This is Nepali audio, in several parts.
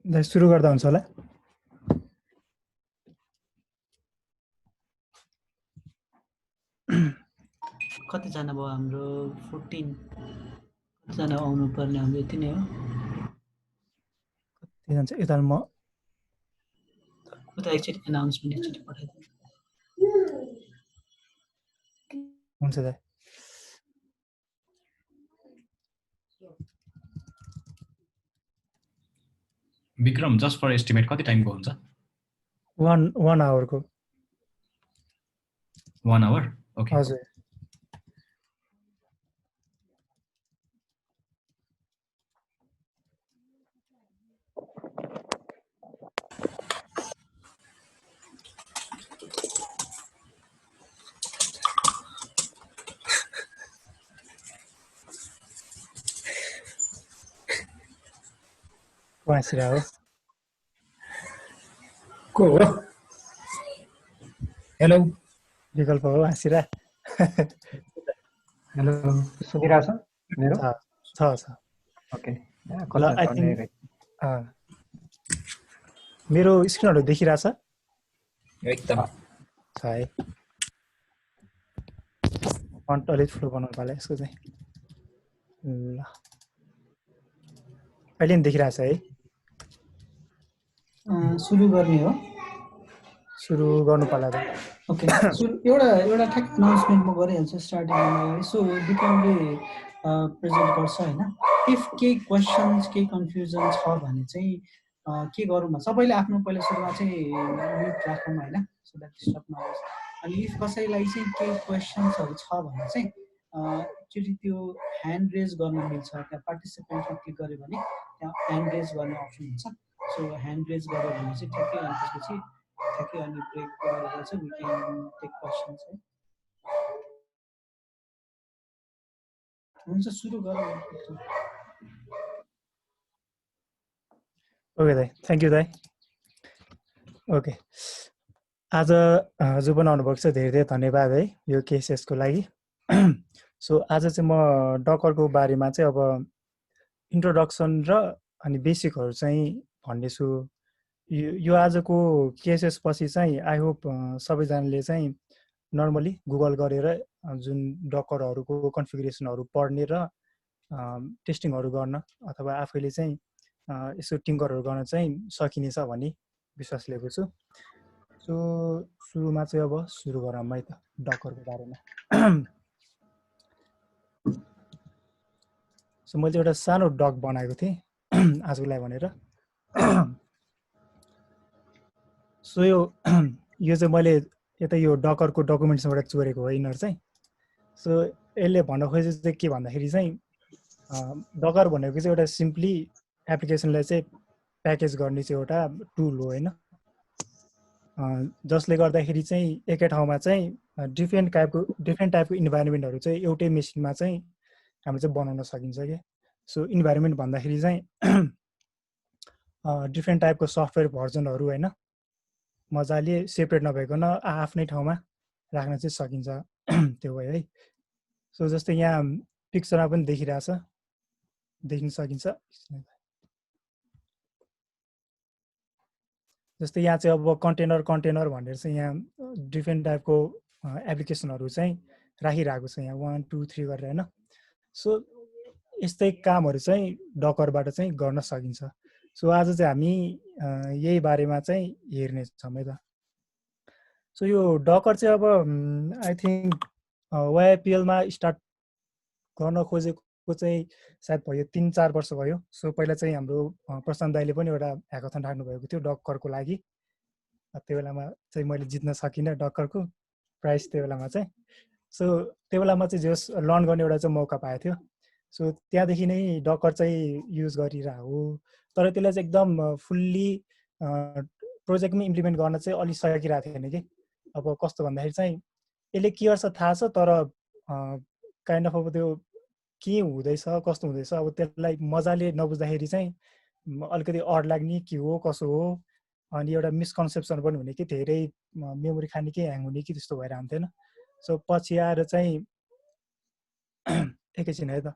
सुरु गर्दा हुन्छ होला। कतिजना भयो हाम्रो 14 कतिजना आउनु पर्ने हाम्रो यति नै हो। कति जान्छ यता म उता एकचोटि एनाउन्समेन्ट एकचोटि पठाइदिनु। हुन्छ दाइ। विक्रम जस्ट फर एस्टिमेट कति टाइमको हुन्छ? 1 आवरको। 1 आवर? ओके। हजुर। हाँसिरा हो। को हो? हेलो विकल्प हो हाँसिरा। हेलो सुनिरहेछ मेरो? छ ओके। ल आई थिंक मेरो स्क्रिनहरु देखिरहेछ? एकदम छ है। फन्ट अलिक ठुलो बनाउनु पर्ला यसको चाहिँ। ल अहिले नि देखिरहेछ है? सुरु गर्ने हो। सुरु गर्नु पर्ला त। ओके एउटा ठ्याक अनाउन्समेन्ट म गरिहाल्छु स्टार्टिङमा अगाडि। सो विक्रमले प्रेजेन्ट गर्छ हैन। इफ केही क्वेसन्स केही कन्फ्युजन छ भने चाहिँ के गरौँ भने सबैले आफ्नो पहिला सुरुमा चाहिँ म्युट राखौँ हैन, सो द्याट डिस्टर्ब नहोस्। अनि इफ कसैलाई चाहिँ केही क्वेसन्सहरु छ भने चाहिँ एकचोटि त्यो ह्यान्ड रेज गर्न मिल्छ। त्यहाँ पार्टिसिपेन्टमा क्लिक गर्यो भने त्यहाँ ह्यान्ड रेज गर्ने अप्सन हुन्छ। सो ह्यान्ड रेज गर्यो भने चाहिँ ठ्याक्कै अनि त्यसपछि ठ्याक्कै अनि ब्रेक गरेर चाहिँ वी क्यान टेक क्वेसन्स है। हुन्छ सुरु गरौँ। ओके दाइ, थ्याङ्क यू दाइ। ओके आज जो पनि आउनुभएको छ धेरै धेरै धन्यवाद है यो केसेसको लागि। सो आज चाहिँ म डकरको बारेमा चाहिँ अब इन्ट्रोडक्सन र अनि बेसिकहरू चाहिँ भन्नेछु। यो आजको केसेस पछि चाहिँ आई होप सबैजनाले चाहिँ नर्मली गुगल गरेर जुन डकरहरूको कन्फिगरेसनहरू पढ्ने र टेस्टिङहरू गर्न अथवा आफैले चाहिँ यसो टिङ्करहरू गर्न चाहिँ सकिनेछ भन्ने विश्वास लिएको छु। सो सुरुमा चाहिँ अब सुरु गरौँ है त डकरको बारेमा। सो मैले एउटा सानो डक बनाएको थिएँ आजको लागि भनेर। सो यो चाहिँ मैले यता यो डकरको डकुमेन्ट्सबाट चोरेको हो यिनीहरू चाहिँ। सो यसले भन्न खोजेको चाहिँ के भन्दाखेरि चाहिँ डकर भनेको चाहिँ एउटा सिम्पली एप्लिकेसनलाई चाहिँ प्याकेज गर्ने चाहिँ एउटा टुल हो हैन, जसले गर्दाखेरि चाहिँ एकै ठाउँमा चाहिँ डिफ्रेन्ट टाइपको इन्भाइरोमेन्टहरू चाहिँ एउटै मेसिनमा चाहिँ हामीले चाहिँ बनाउन सकिन्छ के। सो इन्भाइरोमेन्ट भन्दाखेरि चाहिँ डिफ्रेन्ट टाइपको सफ्टवेयर भर्जनहरू हैन मजाले सेपरेट नभइकन आफ्नै ठाउँमा राख्न चाहिँ सकिन्छ। त्यो भयो है। सो जस्तै यहाँ पिक्चरमा पनि देखिरहेछ, देख्न सकिन्छ। जस्तै यहाँ चाहिँ अब कन्टेनर भनेर चाहिँ यहाँ डिफ्रेन्ट टाइपको एप्लिकेसनहरू चाहिँ राखिरहेको छ यहाँ 1 2 3 गरेर हैन। सो यस्तै कामहरू चाहिँ डकरबाट चाहिँ गर्न सकिन्छ। सो आज चाहिँ हामी यही बारेमा चाहिँ हेर्नेछौँ है त। सो यो डकर चाहिँ अब आई थिङ्क वाइपिएलमा स्टार्ट गर्न खोजेको चाहिँ सायद भयो 3-4 वर्ष भयो। सो पहिला चाहिँ हाम्रो प्रशान्त दाइले पनि एउटा ह्याकाथन राख्नु भएको थियो डकरको लागि। त्यो बेलामा चाहिँ मैले जित्न सकिनँ डकरको प्राइस त्यो बेलामा चाहिँ। सो त्यो बेलामा चाहिँ जस लर्न गर्ने एउटा चाहिँ मौका पाएको थियो। सो त्यहाँदेखि नै डकर चाहिँ युज गरिरहेको, तर त्यसलाई चाहिँ एकदम फुल्ली प्रोजेक्टमै इम्प्लिमेन्ट गर्न चाहिँ अलि सकिरहेको थिएन कि। अब कस्तो भन्दाखेरि चाहिँ यसले के गर्छ थाहा छ, तर काइन्ड अफ अब त्यो के हुँदैछ कस्तो हुँदैछ अब त्यसलाई मजाले नबुझ्दाखेरि चाहिँ अलिकति अड लाग्ने के हो कसो हो। अनि एउटा मिसकन्सेप्सन पनि हुने कि धेरै मेमोरी खाने कि ह्याङ हुने कि त्यस्तो भएर हुन्थेन। सो पछि आएर चाहिँ एकैछिन है त।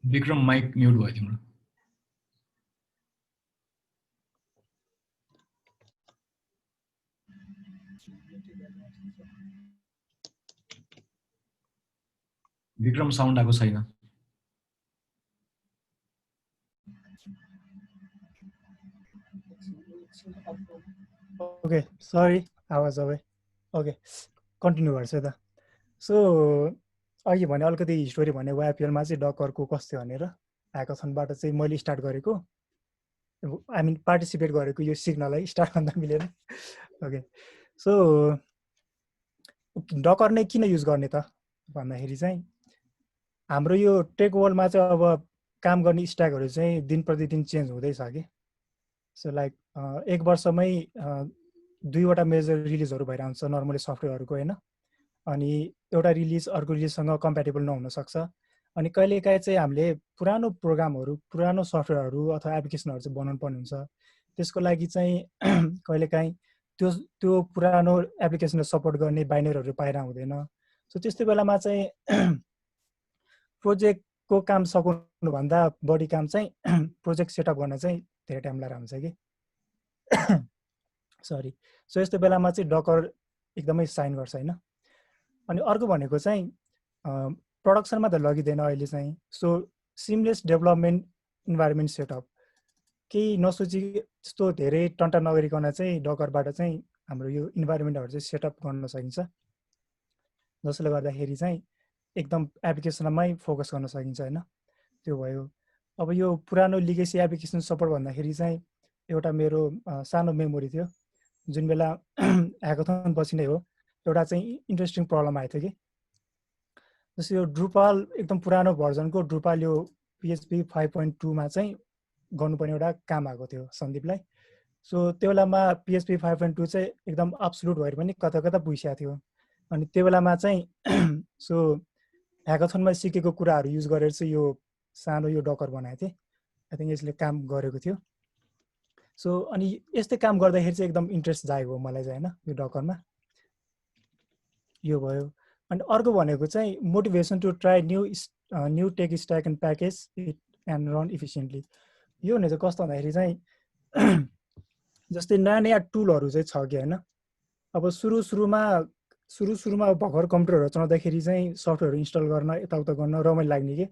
विक्रम माइक म्युट भयो तिम्रो। विक्रम साउन्ड आएको छैन। ओके सरी आवाज अब ओके कन्टिन्यू गर्छु त। सो अघि भने अलिकति स्टोरी भने वाइपिएलमा चाहिँ डकरको कस्तो भनेर ह्याकाथनबाट चाहिँ मैले स्टार्ट गरेको, आई मिन पार्टिसिपेट गरेको यो सिक्नलाई स्टार्ट गर्दा मिलेन। ओके सो डकर नै किन युज गर्ने त भन्दाखेरि चाहिँ हाम्रो यो टेक वर्ल्डमा चाहिँ अब काम गर्ने स्ट्याकहरू चाहिँ दिन प्रतिदिन चेन्ज हुँदैछ कि। सो लाइक एक वर्षमै 2वटा मेजर रिलिजहरू भइरहन्छ नर्मली सफ्टवेयरहरूको होइन, अनि एउटा रिलिज अर्को रिलिजसँग कम्प्याटेबल नहुन सक्छ। अनि कहिलेकाहीँ चाहिँ हामीले पुरानो प्रोग्रामहरू पुरानो सफ्टवेयरहरू अथवा एप्लिकेसनहरू चाहिँ बनाउनु पर्ने हुन्छ। त्यसको लागि चाहिँ कहिलेकाहीँ त्यो पुरानो एप्लिकेसनलाई सपोर्ट गर्ने बाइनरहरू पाएर हुँदैन। सो त्यस्तो बेलामा चाहिँ प्रोजेक्टको काम सकुनुभन्दा बढी काम चाहिँ प्रोजेक्ट सेटअप गर्न चाहिँ धेरै टाइम लागेर हुन्छ कि। सरी। सो यस्तो बेलामा चाहिँ डकर एकदमै साइन गर्छ होइन। अनि अर्को भनेको चाहिँ प्रडक्सनमा त लगिँदैन अहिले चाहिँ। So seamless development environment setup केही नसोची त्यस्तो धेरै टन्टा नगरिकन चाहिँ डकरबाट चाहिँ हाम्रो यो इन्भाइरोमेन्टहरू चाहिँ सेटअप गर्न सकिन्छ, जसले गर्दाखेरि चाहिँ एकदम एप्लिकेसनमै फोकस गर्न सकिन्छ होइन। त्यो भयो। अब यो पुरानो लिगेसी एप्लिकेसन सपोर्ट भन्दाखेरि चाहिँ एउटा मेरो सानो मेमोरी थियो जुन बेला ह्याकाथन पछि नै हो। एउटा चाहिँ इन्ट्रेस्टिङ प्रब्लम आएको थियो कि, जस्तो यो ड्रुपाल एकदम पुरानो भर्जनको ड्रुपाल यो PHP 5.2मा चाहिँ गर्नुपर्ने एउटा काम आएको थियो सन्दीपलाई। सो त्यो बेलामा PHP 5.2 चाहिँ एकदम अब्सोल्युट भएर पनि कता कता पुगिसकेको थियो। अनि त्यो बेलामा चाहिँ सो ह्याकाथनमा सिकेको कुराहरू युज गरेर चाहिँ यो सानो यो डकर बनाएको थिएँ। आई थिङ्क यसले काम गरेको थियो। सो अनि यस्तै काम गर्दाखेरि चाहिँ एकदम इन्ट्रेस्ट जागेको मलाई चाहिँ होइन यो डकरमा। यो भयो। अनि अर्को भनेको चाहिँ motivation to try new tech stack and package it and run efficiently. यो भने चाहिँ कस्तो भन्दाखेरि चाहिँ जस्तै नयाँ नयाँ टुलहरू चाहिँ छ कि होइन। अब सुरुमा भर्खर कम्प्युटरहरू चलाउँदाखेरि चाहिँ सफ्टवेयरहरू इन्स्टल गर्न यताउता गर्न रमाइलो लाग्ने कि।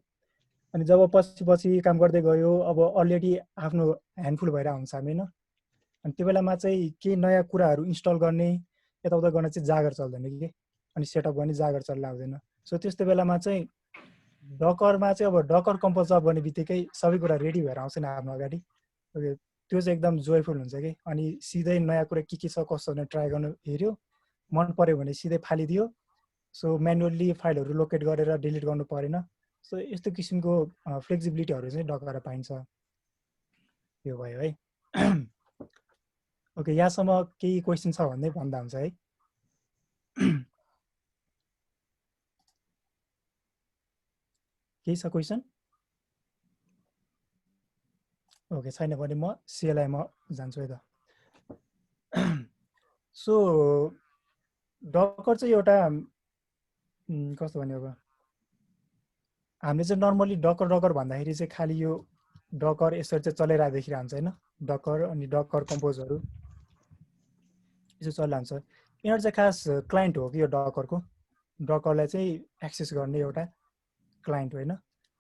अनि जब पछि काम गर्दै गयो अब अलरेडी आफ्नो ह्यान्डफुल भएर हुन्छ हामी होइन। अनि त्यो बेलामा चाहिँ केही नयाँ कुराहरू इन्स्टल गर्ने यताउता गर्न चाहिँ जागर चल्दैन कि, अनि सेटअप गर्ने जागर चल्न आउँदैन। सो त्यस्तो बेलामा चाहिँ डकरमा चाहिँ अब डकर कम्पोज अप गर्ने बित्तिकै सबै कुरा रेडी भएर आउँछ नि आफ्नो अगाडि। त्यो चाहिँ एकदम जोयफुल हुन्छ कि। अनि सिधै नयाँ कुरा के छ कस्तो भनेर ट्राई गर्नु हेऱ्यो, मन पऱ्यो भने सिधै फालिदियो। सो म्यानुअल्ली फाइलहरू लोकेट गरेर डिलिट गर्नु परेन। सो यस्तो किसिमको फ्लेक्सिबिलिटीहरू चाहिँ डकरमा पाइन्छ। यो भयो है। ओके यहाँसम्म केही क्वेसन छ भन्दै भन्दा हुन्छ है। केही छ क्वेसन? ओके छैन भने म CLI-मा जान्छु है त। सो डकर चाहिँ एउटा कस्तो भन्यो अब हामीले चाहिँ नर्मली डकर भन्दाखेरि चाहिँ खालि यो डकर यसरी चाहिँ चलाइरहेको देखिरहन्छ होइन। डकर अनि डकर कम्पोजहरू यसो चलिरहन्छ। यिनीहरू चाहिँ खास क्लाइन्ट हो कि यो डकरको, डकरलाई चाहिँ एक्सेस गर्ने एउटा क्लाइन्ट होइन।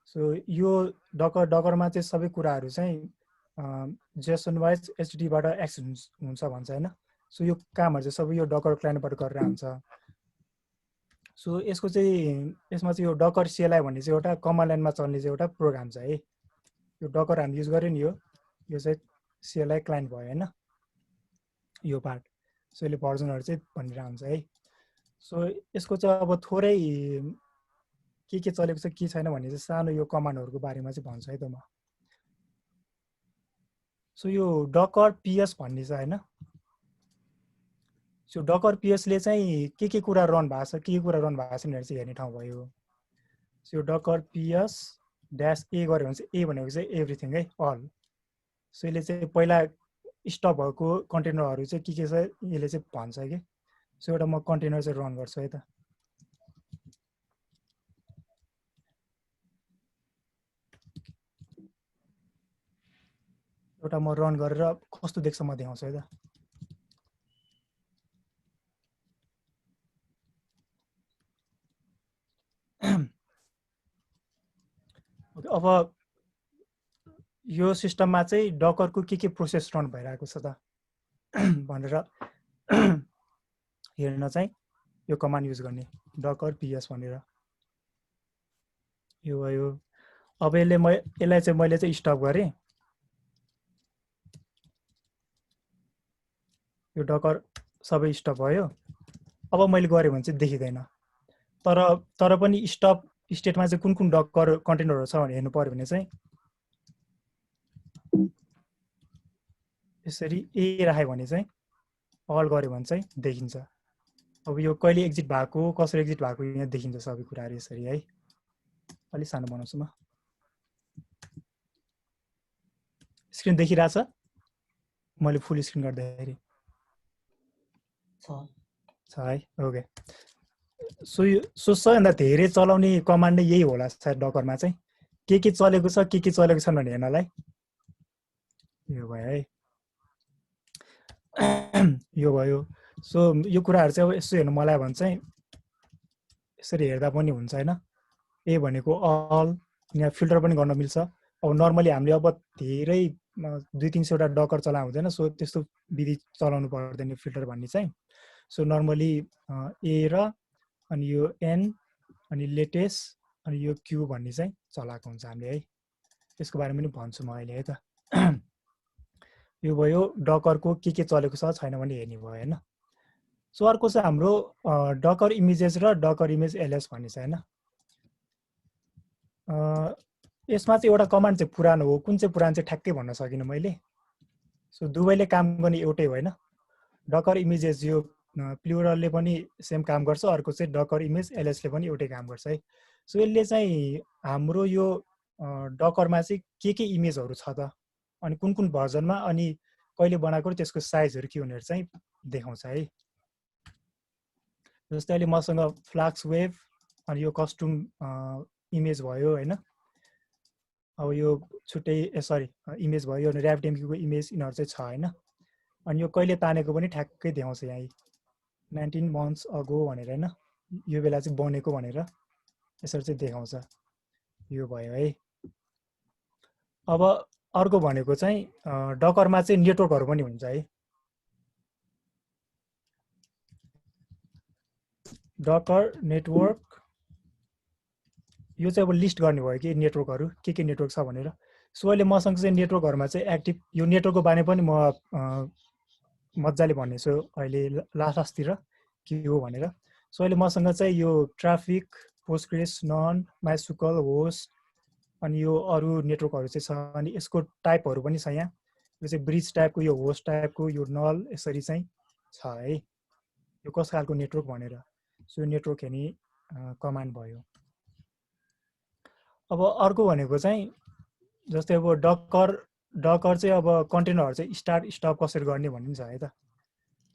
सो यो डकरमा चाहिँ सबै कुराहरू चाहिँ जेसन वाइज HTTP-बाट एक्सेस हुन्छ भन्छ होइन। सो यो कामहरू चाहिँ सबै यो डकर क्लाइन्टबाट गरेर हुन्छ। सो यसको चाहिँ यसमा चाहिँ यो डकर CLI भन्ने चाहिँ एउटा कमान्ड लाइनमा चल्ने चाहिँ एउटा प्रोग्राम छ है। यो डकर हामी युज गऱ्यो नि, यो चाहिँ CLI क्लाइन्ट भयो होइन यो पार्ट। सो यसले भर्जनहरू चाहिँ भनेर हुन्छ है। सो यसको चाहिँ अब थोरै के चलेको छ के छैन भन्ने चाहिँ सानो यो कमान्डहरूको बारेमा चाहिँ भन्छु है त म। सो यो डकर PS भन्ने छ होइन। सो डकर PS-ले चाहिँ के कुरा रन भएको छ के कुरा रन भएको छ भनेर चाहिँ हेर्ने ठाउँ भयो। सो यो डकर PS -A गऱ्यो भने चाहिँ A भनेको चाहिँ एभ्रिथिङ है, अल। सो यसले चाहिँ पहिला स्टप भएको कन्टेनरहरू चाहिँ के छ यसले चाहिँ भन्छ कि। सो एउटा म कन्टेनर चाहिँ रन गर्छु है त। एउटा म रन गरेर कस्तो देख्छ म देखाउँछु है त। अब यो सिस्टममा चाहिँ डकरको के प्रोसेस रन भइरहेको छ त भनेर हेर्न चाहिँ यो कमान्ड युज गर्ने डकर ps भनेर। यो भयो। अब यसलाई चाहिँ मैले चाहिँ स्टप गरेँ। यो डकर सबै स्टप भयो। अब मैले गरेँ भने चाहिँ देखिँदैन। तर पनि स्टप स्टेटमा चाहिँ कुन डकर कन्टेनरहरू छ भने हेर्नु पर्यो भने चाहिँ यसरी ए राख्यो भने चाहिँ अल गर्यो भने चाहिँ देखिन्छ। अब यो कहिले एक्जिट भएको कसरी एक्जिट भएको यहाँ देखिन्छ सबै कुराहरू यसरी है। अलि सानो बनाउँछु म। स्क्रिन देखिरहेछ? मैले फुल स्क्रिन गर्दाखेरि छ है। ओके। सो सबैभन्दा धेरै चलाउने कमान्ड नै यही होला सायद डकरमा चाहिँ। के चलेको छ के चलेको छैन भने हेर्नलाई यो भयो है। यो भयो। सो यो कुराहरू चाहिँ अब यसो हेर्नु मलाई भने चाहिँ यसरी हेर्दा पनि हुन्छ हैन। ए भनेको अल, यहाँ फिल्टर पनि गर्न मिल्छ। अब नर्मली हामीले अब धेरै 200-300 वटा डकर चला हुँदैन। सो त्यस्तो विधि चलाउनु पर्दैन फिल्टर भन्ने चाहिँ। सो नर्मली ए र अनि यो एन अनि लेटेस्ट अनि यो क्यू भन्ने चाहिँ चलाएको हुन्छ हामीले है। त्यसको बारेमा पनि भन्छु म अहिले है त। यो भयो डकरको के चलेको छ छैन भने हेर्ने भयो हैन। सो अर्को चाहिँ हाम्रो डकर इमेजेस र डकर इमेज एलएस भन्ने छ हैन। यसमा चाहिँ एउटा कमान्ड चाहिँ पुरानो हो। कुन चाहिँ पुरानो चाहिँ ठ्याक्कै भन्न सकिनँ मैले। सो दुवैले काम गर्ने एउटै हो हैन। डकर इमेजेस यो प्लुरलले पनि सेम काम गर्छ। अर्को चाहिँ डकर इमेज एलएसले पनि एउटै काम गर्छ है। सो यसले चाहिँ हाम्रो यो डकरमा चाहिँ के इमेजहरू छ त अनि कुन भर्जनमा अनि कहिले बनाएको र त्यसको साइजहरू के भनेर चाहिँ देखाउँछ है। जस्तै अहिले मसँग फ्लाक्स वेभ अनि यो कस्ट्युम इमेज भयो हैन। अब यो छुट्टै इमेज भयो यो ऱ्यापडेमको इमेज यिनीहरू चाहिँ छ हैन। अनि यो कहिले तानेको पनि ठ्याक्कै देखाउँछ यहाँ 19 months अगो भनेर हैन। यो बेला चाहिँ बनेको भनेर यसरी चाहिँ देखाउँछ। यो भयो है। अब अर्को भनेको चाहिँ डकरमा चाहिँ नेटवर्कहरू पनि हुन्छ है। डकर नेटवर्क यो चाहिँ अब लिस्ट गर्ने भयो कि नेटवर्कहरू के नेटवर्क छ भनेर। सो अहिले मसँग चाहिँ नेटवर्कहरूमा चाहिँ एक्टिभ यो नेटवर्कको बारे पनि म मजाले भन्नेछु अहिले लास्टतिर के हो भनेर। सो अहिले मसँग चाहिँ यो ट्राफिक पोस्टग्रेस नन माइस्कुल होस्ट अनि यो अरू नेटवर्कहरू चाहिँ छ। अनि यसको टाइपहरू पनि छ यहाँ। यो चाहिँ ब्रिज टाइपको यो होस्ट टाइपको यो नल यसरी चाहिँ छ है। यो कस खालको नेटवर्क भनेर। सो नेटवर्क हेर्ने कमान्ड भयो। अब अर्को भनेको चाहिँ जस्तै अब डकर चाहिँ अब कन्टेनरहरू चाहिँ स्टार्ट स्टप कसरी गर्ने भन्ने छ है त।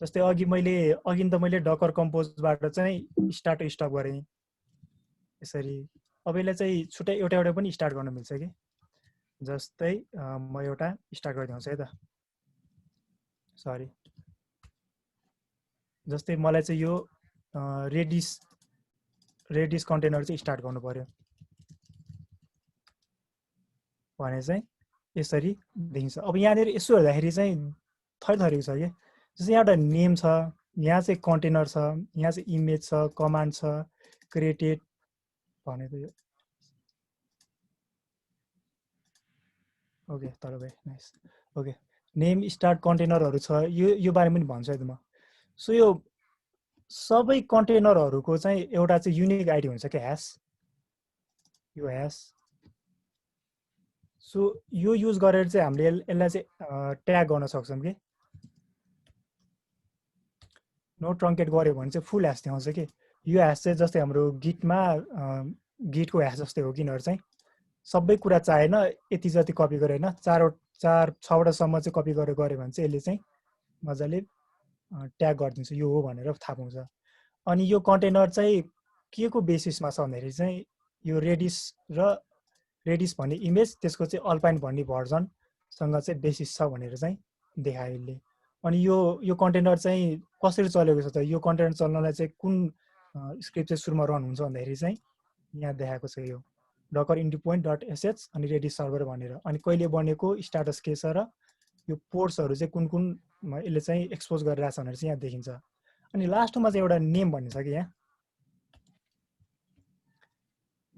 जस्तै अघि त मैले डकर कम्पोजबाट चाहिँ स्टार्ट स्टप गरेँ यसरी। अब यसलाई चाहिँ छुट्टै एउटा पनि स्टार्ट गर्न मिल्छ कि। जस्तै म एउटा स्टार्ट गरिदिन्छु है त। सरी। जस्तै मलाई चाहिँ यो रेडिस कन्टेनर चाहिँ स्टार्ट गर्नु पर्यो भने चाहिँ यसरी देखिन्छ। अब यहाँनिर यसो हेर्दाखेरि चाहिँ थरीको छ कि। जस्तै यहाँ एउटा नेम छ, यहाँ चाहिँ कन्टेनर छ, यहाँ चाहिँ इमेज छ, कमान्ड छ, क्रिएटेड भनेको यो। ओके तर भाइ नाइस। ओके नेम स्टार्ट कन्टेनरहरू छ। यो बारेमा पनि भन्छु है त म। सो यो सबै कन्टेनरहरूको चाहिँ एउटा चाहिँ युनिक आइडी हुन्छ कि ह्यास। यो ह्यास। सो यो युज गरेर चाहिँ हामीले यसलाई चाहिँ ट्याग गर्न सक्छौँ कि। नो ट्रङ्केट गऱ्यो भने चाहिँ फुल ह्यास देखाउँछ कि। यो ह्यास चाहिँ जस्तै हाम्रो गिटमा गिटको ह्यास जस्तै हो कि यिनीहरू चाहिँ सबै कुरा चाहेन यति जति कपी गरे होइन 4-6वटासम्म चाहिँ कपी गरेर गऱ्यो भने चाहिँ यसले चाहिँ मजाले ट्याग गरिदिन्छ यो हो भनेर थाहा पाउँछ। अनि यो कन्टेनर चाहिँ के को बेसिसमा छ भन्दाखेरि चाहिँ यो रेडिस भन्ने इमेज त्यसको चाहिँ अल्पाइन भन्ने भर्जन सँग चाहिँ बेसिस छ भनेर चाहिँ देखायो यसले। अनि यो कन्टेनर चाहिँ कसरी चलेको छ त, यो कन्टेनर चल्नलाई चाहिँ कुन स्क्रिप्ट चाहिँ सुरुमा रन हुन्छ भन्दाखेरि चाहिँ यहाँ देखाएको छ यो डकर इन्टु पोइन्ट डट एसएच अनि रेडी सर्भर भनेर। अनि कहिले बनेको, स्टाटस के छ र यो पोर्ट्सहरू चाहिँ कुन कुन यसले चाहिँ एक्सपोज गरिरहेछ भनेर चाहिँ यहाँ देखिन्छ। अनि लास्टमा चाहिँ एउटा नेम भन्ने छ कि यहाँ,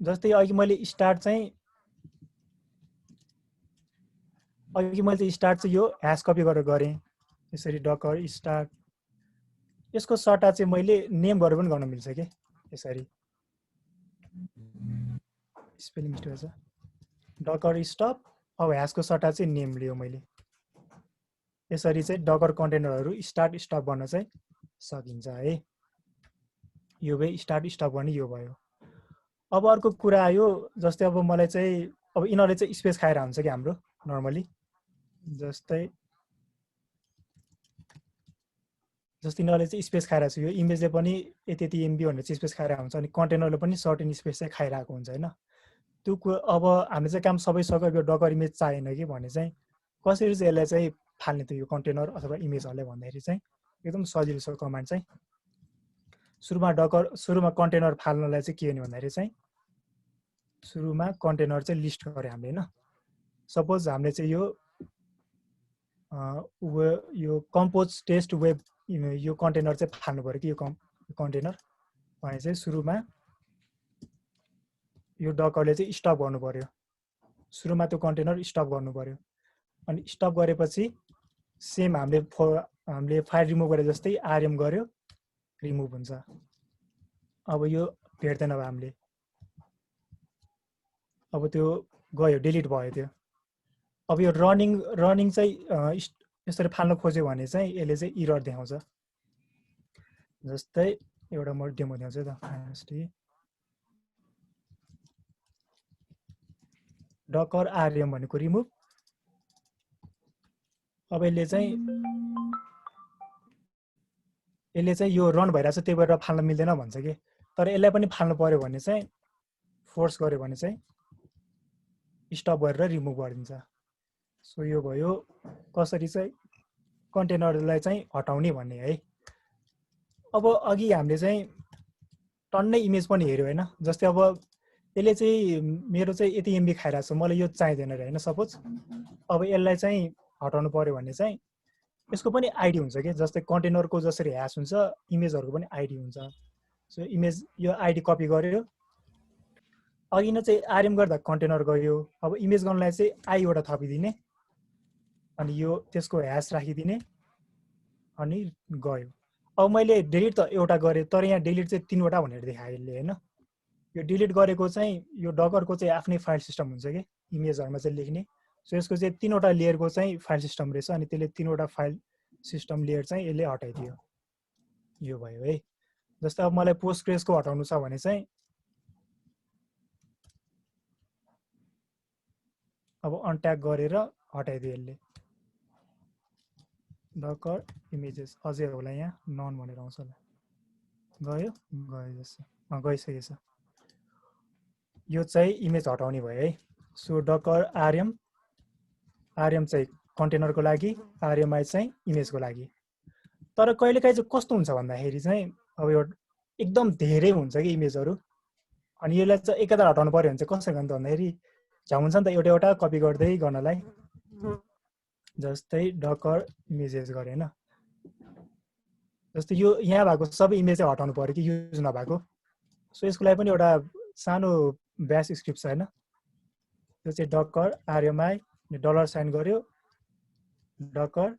जस्तै अघि मैले स्टार्ट चाहिँ यो ह्यास कपी गरेर गरेँ यसरी डकर स्टार्ट, यसको सट्टा चाहिँ मैले नेम गरेर पनि गर्न मिल्छ के यसरी, स्पेलिङ मिस्टेक छ, डकर स्टप अब ह्यासको सट्टा चाहिँ नेम लियो मैले। यसरी चाहिँ डकर कन्टेनरहरू स्टार्ट स्टप गर्न चाहिँ सकिन्छ है। यो भए स्टार्ट स्टप गर्ने यो भयो। अब अर्को कुरा आयो, जस्तै अब मलाई चाहिँ अब यिनीहरूले चाहिँ स्पेस खाएर हुन्छ कि हाम्रो नर्मली, जस्तै यिनीहरूले चाहिँ स्पेस खाइरहेको छ, यो इमेजले पनि यति एमबी भनेर चाहिँ स्पेस खाइरहेको हुन्छ, अनि कन्टेनरले पनि सर्टेन स्पेस चाहिँ खाइरहेको हुन्छ होइन। त्यो अब हामीले चाहिँ काम सबै सक्यो, यो डकर इमेज चाहिएन कि भने चाहिँ कसरी चाहिँ यसलाई चाहिँ फाल्ने त यो कन्टेनर अथवा इमेजहरूले भन्दाखेरि चाहिँ एकदम सजिलो छ कमान्ड चाहिँ। सुरुमा कन्टेनर फाल्नलाई चाहिँ के गर्ने भन्दाखेरि चाहिँ सुरुमा कन्टेनर चाहिँ लिस्ट गऱ्यो हामीले होइन। सपोज हामीले चाहिँ यो कम्पोज टेस्ट वेब यो कन्टेनर चाहिँ फाल्नु पऱ्यो कि यो कन्टेनर भने चाहिँ सुरुमा यो डकरले चाहिँ स्टप गर्नु पऱ्यो, सुरुमा त्यो कन्टेनर स्टप गर्नु पऱ्यो। अनि स्टप गरेपछि सेम हामीले फाइल रिमुभ गरे जस्तै आरएम गर्यो, रिमुभ हुन्छ। अब यो भेट्दैन अब हामीले, अब त्यो गयो डिलिट भयो त्यो। अब यो रनिङ चाहिँ यसरी फाल्न खोज्यो भने चाहिँ यसले चाहिँ इरर देखाउँछ। जस्तै एउटा म डेमो देखाउँछु त, डकर आरएम भनेको रिमुभ। अब यसले चाहिँ यो रन भइरहेछ त्यही भएर फाल्न मिल्दैन भन्छ कि, तर यसलाई पनि फाल्नु पर्यो भने चाहिँ फोर्स गर्यो भने चाहिँ स्टप गरेर रिमुभ गरिदिन्छ। सो यो भयो कसरी चाहिँ कन्टेनरलाई चाहिँ हटाउने भन्ने है। अब अघि हामीले चाहिँ टन्नै इमेज पनि हेऱ्यो होइन, जस्तै अब यसले चाहिँ मेरो चाहिँ यति एमबी खाइरहेको छ, मलाई यो चाहिँदैन अरे होइन। सपोज अब यसलाई चाहिँ हटाउनु पर्यो भने चाहिँ यसको पनि आइडी हुन्छ कि, जस्तै कन्टेनरको जसरी ह्यास हुन्छ इमेजहरूको पनि आइडी हुन्छ। सो इमेज यो आइडी कपी गर्यो, अघि नै चाहिँ आरएम गर्दा कन्टेनर गयो, अब इमेज गर्नलाई चाहिँ आई एउटा थपिदिने अनि यो त्यसको ह्यास राखिदिने अनि गयो। अब मैले डिलिट त एउटा गरेँ, तर यहाँ डिलिट चाहिँ 3वटा भनेर देखायो यसले होइन। यो डिलिट गरेको चाहिँ यो डकरको चाहिँ आफ्नै फाइल सिस्टम हुन्छ कि इमेजहरूमा चाहिँ लेख्ने। सो यसको चाहिँ 3वटा लेयरको चाहिँ फाइल सिस्टम रहेछ, अनि त्यसले 3वटा फाइल सिस्टम लेयर चाहिँ यसले हटाइदियो। यो भयो है। जस्तै अब मलाई पोस्टग्रेसको हटाउनु छ भने चाहिँ अब अनट्याग गरेर हटाइदियो यसले। डकर इमेजेस अझै होला, यहाँ नन भनेर आउँछ होला, गयो जस्तो गइसकेछ। यो चाहिँ इमेज हटाउने भयो है। सो डकर आरएम चाहिँ कन्टेनरको लागि, आरएमआई चाहिँ इमेजको लागि। तर कहिलेकाहीँ चाहिँ कस्तो हुन्छ भन्दाखेरि चाहिँ अब यो एकदम धेरै हुन्छ कि इमेजहरू, अनि यसलाई चाहिँ एकैताल हटाउनु पर्यो भने चाहिँ कसरी गर्नु त भन्दाखेरि झ्याउ हुन्छ नि त एउटा कपी गर्दै गर्नलाई। जस्तै डकर इमेजेस गरे होइन, जस्तै यो यहाँ भएको सबै इमेज चाहिँ हटाउनु पर्यो कि युज नभएको। सो यसको लागि पनि एउटा सानो ब्यास स्क्रिप्ट छ होइन, त्यो चाहिँ डकर आरएमआई $साइन गर्यो, डकर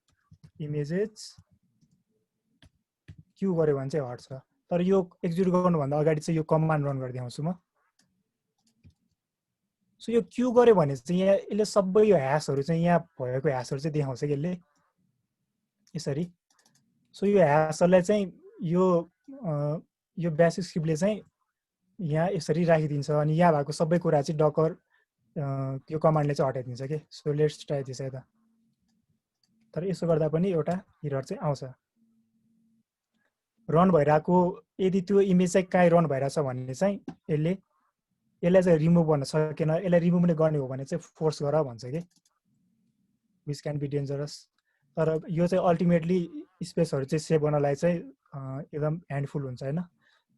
इमेजेस क्यु गर्यो भने चाहिँ हट्छ। तर यो एक्जिक्युट गर्नुभन्दा अगाडि चाहिँ यो कमान्ड रन गरिदिउँछु म। सो यो क्यु गर्यो भने चाहिँ यहाँ यसले सबै यो ह्यासहरू चाहिँ यहाँ भएको ह्यासहरू चाहिँ देखाउँछ कि यसले यसरी। सो यो ह्यासहरूलाई चाहिँ यो बेसिक स्क्रिप्टले चाहिँ यहाँ यसरी राखिदिन्छ, अनि यहाँ भएको सबै कुरा चाहिँ डकर त्यो कमान्डले चाहिँ हटाइदिन्छ कि। सो लेट्स ट्राई दिस है त। तर यसो गर्दा पनि एउटा एरर चाहिँ आउँछ। रन भइरहेको यदि त्यो इमेज चाहिँ कहीँ रन भइरहेछ भने चाहिँ यसलाई चाहिँ रिमुभ गर्न सकेन, यसलाई रिमुभ नै गर्ने हो भने चाहिँ फोर्स गर भन्छ कि। Which can be dangerous. तर यो चाहिँ अल्टिमेटली स्पेसहरू चाहिँ सेभ गर्नलाई चाहिँ एकदम ह्यान्डफुल हुन्छ होइन।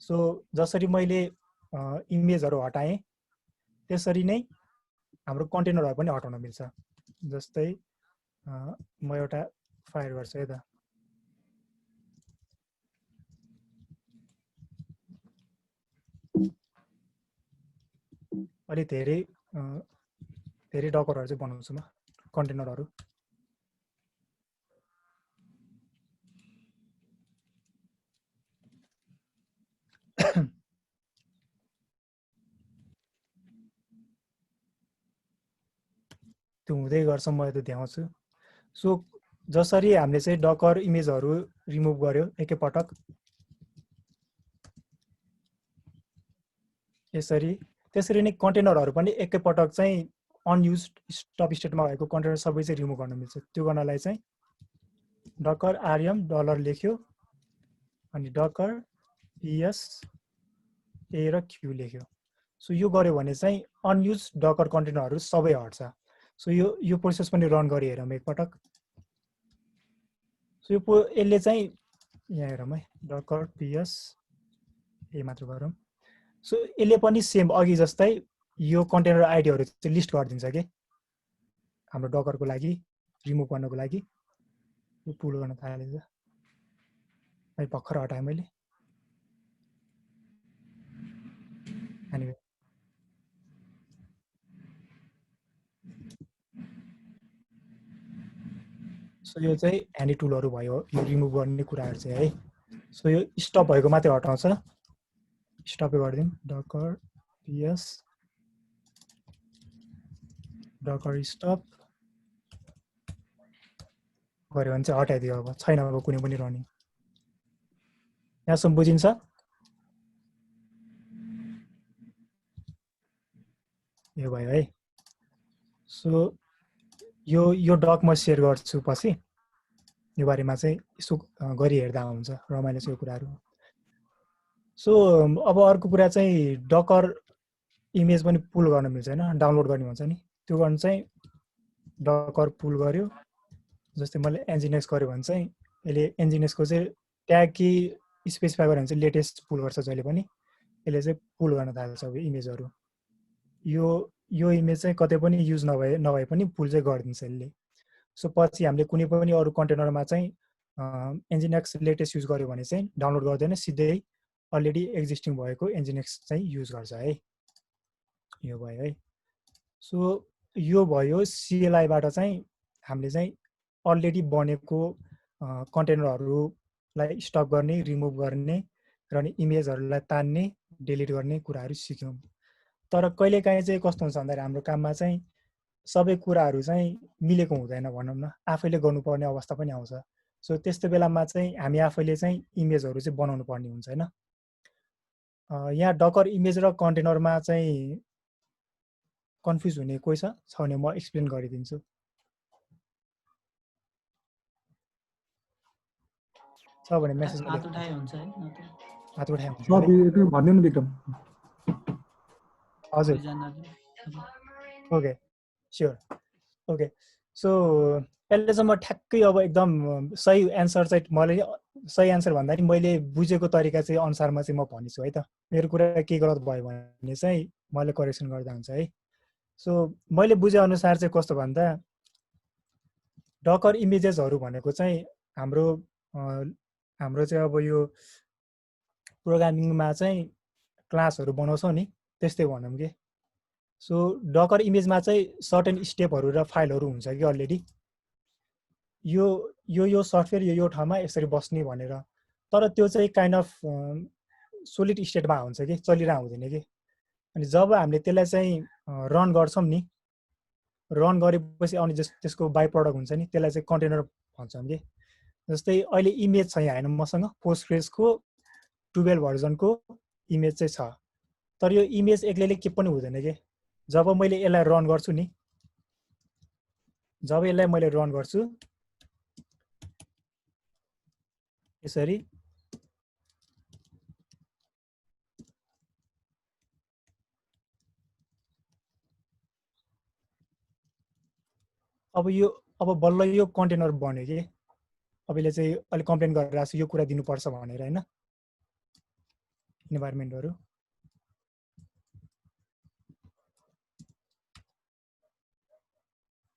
सो जसरी मैले इमेजहरू हटाएँ त्यसरी नै हाम्रो कन्टेनरहरू पनि हटाउन मिल्छ। जस्तै म एउटा फायर गर्छु है त। अलि धेरै डकरहरू चाहिँ बनाउँछु म कन्टेनरहरू। त्यो हुँदै गर्छ म त्यो देखाउँछु। सो जसरी हामीले चाहिँ डकर इमेजहरू रिमुभ गर्यो एकैपटक यसरी, त्यसरी नै कन्टेनरहरू पनि एकैपटक चाहिँ अनयुज स्टप स्टेटमा भएको कन्टेनर सबै चाहिँ रिमुभ गर्न मिल्छ। त्यो गर्नलाई चाहिँ डकर आरएम डलर लेख्यो अनि डकर पिएस ए र क्यू लेख्यो। सो यो गर्यो भने चाहिँ अनयुज डकर कन्टेनरहरू सबै हट्छ। सो यो प्रोसेस पनि रन गरी हेरौँ एकपटक। सो यसले चाहिँ यहाँ हेरौँ है, डकर पिएस ए मात्र गरौँ। सो यसले पनि सेम अघि जस्तै यो कन्टेनर आइडीहरू चाहिँ लिस्ट गरिदिन्छ कि हाम्रो डकरको लागि रिमुभ गर्नको लागि। यो पुल गर्न थालेछ है, भर्खर हटाएँ मैले। एनिवे सो यो चाहिँ ह्यान्डी टुलहरू भयो यो रिमुभ गर्ने कुराहरू चाहिँ है। सो यो स्टप भएको मात्रै हटाउँछ। स्टपै गरिदिउँ, डकर पिएस डकर स्टप गऱ्यो भने चाहिँ हटाइदियो। अब छैन अब कुनै पनि रनिङ। यहाँसम्म बुझिन्छ? यो भयो है। सो यो डक म सेयर गर्छु पछि, यो बारेमा चाहिँ यसो गरी हेर्दा हुन्छ, रमाइलो छ यो कुराहरू। सो अब अर्को कुरा चाहिँ डकर इमेज पनि पुल गर्न मिल्छ होइन, डाउनलोड गर्ने भन्छ नि। त्यो गर्न चाहिँ डकर पुल गर्यो, जस्तै मैले एनजिनेक्स गर्यो भने चाहिँ यसले एनजिनेक्सको चाहिँ ट्याग कि स्पेसिफाई गर्यो भने चाहिँ लेटेस्ट पुल गर्छ जहिले पनि। यसले चाहिँ पुल गर्न थाल्छ अब इमेजहरू। यो इमेज चाहिँ कतै पनि युज नभए पनि पुल चाहिँ गरिदिन्छ यसले। सो पछि हामीले कुनै पनि अरू कन्टेनरमा चाहिँ एनजिनेक्स लेटेस्ट युज गर्यो भने चाहिँ डाउनलोड गर्दैन, सिधै अलरेडी एक्जिस्टिङ भएको एनजिनेक्स चाहिँ युज गर्छ है। यो भयो है। सो यो भयो सिएलआईबाट चाहिँ हामीले चाहिँ अलरेडी बनेको कन्टेनरहरूलाई स्टप गर्ने, रिमुभ गर्ने र अनि इमेजहरूलाई तान्ने, डिलिट गर्ने कुराहरू सिक्यौँ। तर कहिलेकाहीँ चाहिँ कस्तो हुन्छ भन्दाखेरि हाम्रो काममा चाहिँ सबै कुराहरू चाहिँ मिलेको हुँदैन भनौँ न, आफैले गर्नुपर्ने अवस्था पनि आउँछ। सो त्यस्तो बेलामा चाहिँ हामी आफैले चाहिँ इमेजहरू चाहिँ बनाउनु पर्ने हुन्छ होइन। यहाँ डकर इमेज र कन्टेनरमा चाहिँ कन्फ्युज हुने कोही छ भने म एक्सप्लेन गरिदिन्छु। छ भने मेसेज हात उठाए हुन्छ है, हात उठाए हुन्छ। भनिदिनु विक्रम। हजुर ओके स्योर ओके। सो यसले चाहिँ म ठ्याक्कै अब एकदम सही एन्सर चाहिँ मैले सही एन्सर भन्दा नि मैले बुझेको तरिका चाहिँ अनुसारमा चाहिँ म भनिछु है त। मेरो कुरा के गलत भयो भने चाहिँ मैले करेक्सन गर्दा हुन्छ है। सो मैले बुझेअनुसार चाहिँ कस्तो भन्दा डकर इमेजेसहरू भनेको चाहिँ हाम्रो चाहिँ अब यो प्रोग्रामिङमा चाहिँ क्लासहरू बनाउँछौँ नि त्यस्तै भनौँ कि। सो डकर इमेजमा चाहिँ सर्टेन स्टेपहरू र फाइलहरू हुन्छ कि अलरेडी यो सफ्टवेयर यो ठाउँमा यसरी बस्ने भनेर। तर त्यो चाहिँ काइन्ड अफ सोलिड स्टेटमा हुन्छ कि चलिरहेको हुँदैन कि। अनि जब हामीले त्यसलाई चाहिँ रन गर्छौँ नि, रन गरेपछि आउने त्यसको बाई प्रडक्ट हुन्छ नि, त्यसलाई चाहिँ कन्टेनर भन्छौँ कि। जस्तै अहिले इमेज छ यहाँ होइन मसँग, पोस्टग्रेसको 12 भर्जनको इमेज चाहिँ छ। तर यो इमेज एक्लैले के पनि हुँदैन कि। जब मैले यसलाई रन गर्छु नि, जब यसलाई मैले रन गर्छु यसरी, अब अब बल्ल यो कन्टेनर बन्यो कि अबले चाहिँ अलि कम्प्लेन गरिरहेको छु यो कुरा दिनुपर्छ भनेर हैन इन्भाइरोमेन्टहरु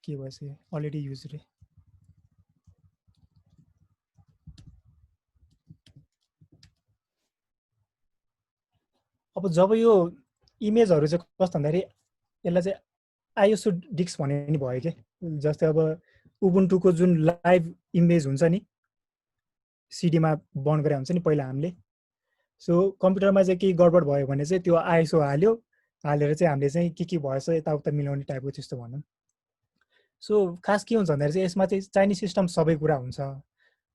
के भएछ अलरेडी युज रे अब जब यो इमेजहरु चाहिँ कस्तो भन्दाखेरि यसलाई चाहिँ आइएसओ डिस्क भन्ने नि भयो के जस्तै अब उबुन्टुको जुन लाइभ इमेज हुन्छ नि सिडीमा बन्द गरे हुन्छ नि पहिला हामीले सो कम्प्युटरमा चाहिँ केही गडबड भयो भने चाहिँ त्यो आइएसओ हालेर चाहिँ हामीले चाहिँ के भएछ यताउता मिलाउने टाइपको त्यस्तो भनौँ सो खास के हुन्छ भन्दाखेरि चाहिँ यसमा चाहिँ चाइनिज सिस्टम सबै कुरा हुन्छ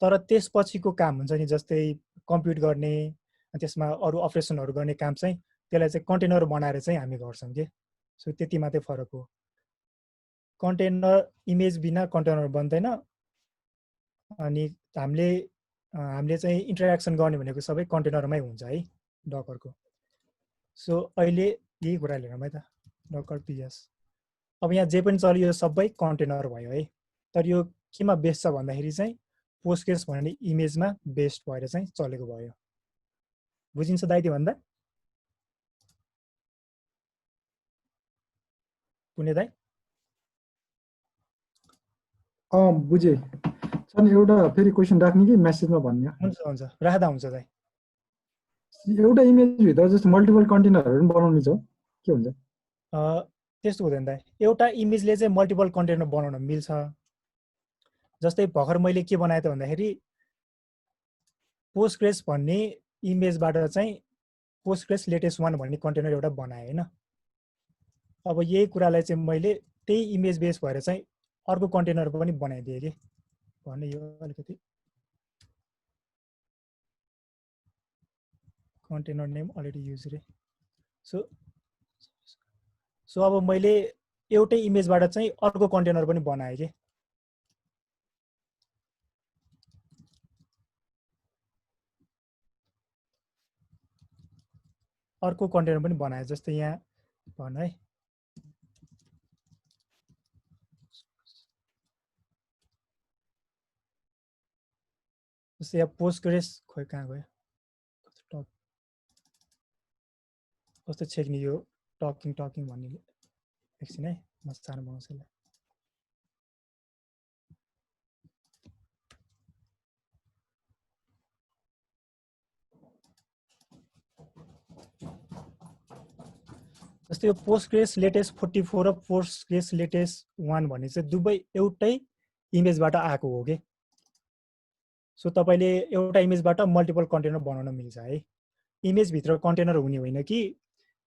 तर त्यसपछिको काम हुन्छ नि जस्तै कम्प्युट गर्ने त्यसमा अरु अपरेसनहरु गर्ने काम चाहिँ त्यसलाई चाहिँ कन्टेनर बनाएर चाहिँ हामी गर्छौं के सो त्यति मात्रै फरक हो कन्टेनर इमेज बिना कन्टेनर बन्दैन अनि हामीले चाहिँ इन्टरेक्सन गर्ने भनेको सबै कन्टेनरमै हुन्छ है डकरको सो अहिले यही कुरा हेरौँ है त डकर पिएस अब यहाँ जे पनि चल्यो यो सबै कन्टेनर भयो है तर यो केमा बेस्ड छ भन्दाखेरि चाहिँ पोस्टग्रेस भन्ने इमेजमा बेस्ड भएर चाहिँ चलेको भयो बुझिन्छ दाइ त्यो भन्दा पुण्य दाइ बुझे सर एउटा फेरि क्वेशन राख्ने कि मेसेजमा भन्ने हुन्छ हुन्छ राख्दा हुन्छ दाइ एउटा इमेज भित्र जस्तो मल्टिपल कन्टेनरहरु पनि बनाउनु छ के हुन्छ त्यस्तो हुँदैन दाइ एउटा इमेजले चाहिँ मल्टिपल कन्टेनर बनाउन मिल्छ जस्तै भर्खर मैले के बनाए त भन्दाखेरि पोस्टग्रेस भन्ने इमेजबाट चाहिँ पोस्टग्रेस लेटेस्ट 1 भन्ने कन्टेनर एउटा बनाए हैन अब यही कुरालाई चाहिँ मैले त्यही इमेज बेस भएर चाहिँ अर्को कन्टेनर पनि बनाइदिए के भन्ने यो अलिकति कन्टेनर नेम अलरेडी युज रे सो अब मैले एउटै इमेजबाट चाहिँ अर्को कन्टेनर पनि बनाए के अर्को कन्टेनर पनि बनाए जस्तै यहाँ भन है जस्तै यहाँ पोस्टग्रेस खोइ कहाँ गयो कस्तो छेक्ने यो टकिङ भन्ने एकछिन है म सानो बनाउँछु यसलाई जस्तै यो पोस्टग्रेस लेटेस्ट 44 र पोस्टग्रेस लेटेस्ट 1 भन्ने चाहिँ दुवै एउटै इमेजबाट आएको हो के सो तपाईले एउटा इमेजबाट मल्टिपल कन्टेनर बनाउन मिल्छ है इमेज भित्र कन्टेनर हुने होइन कि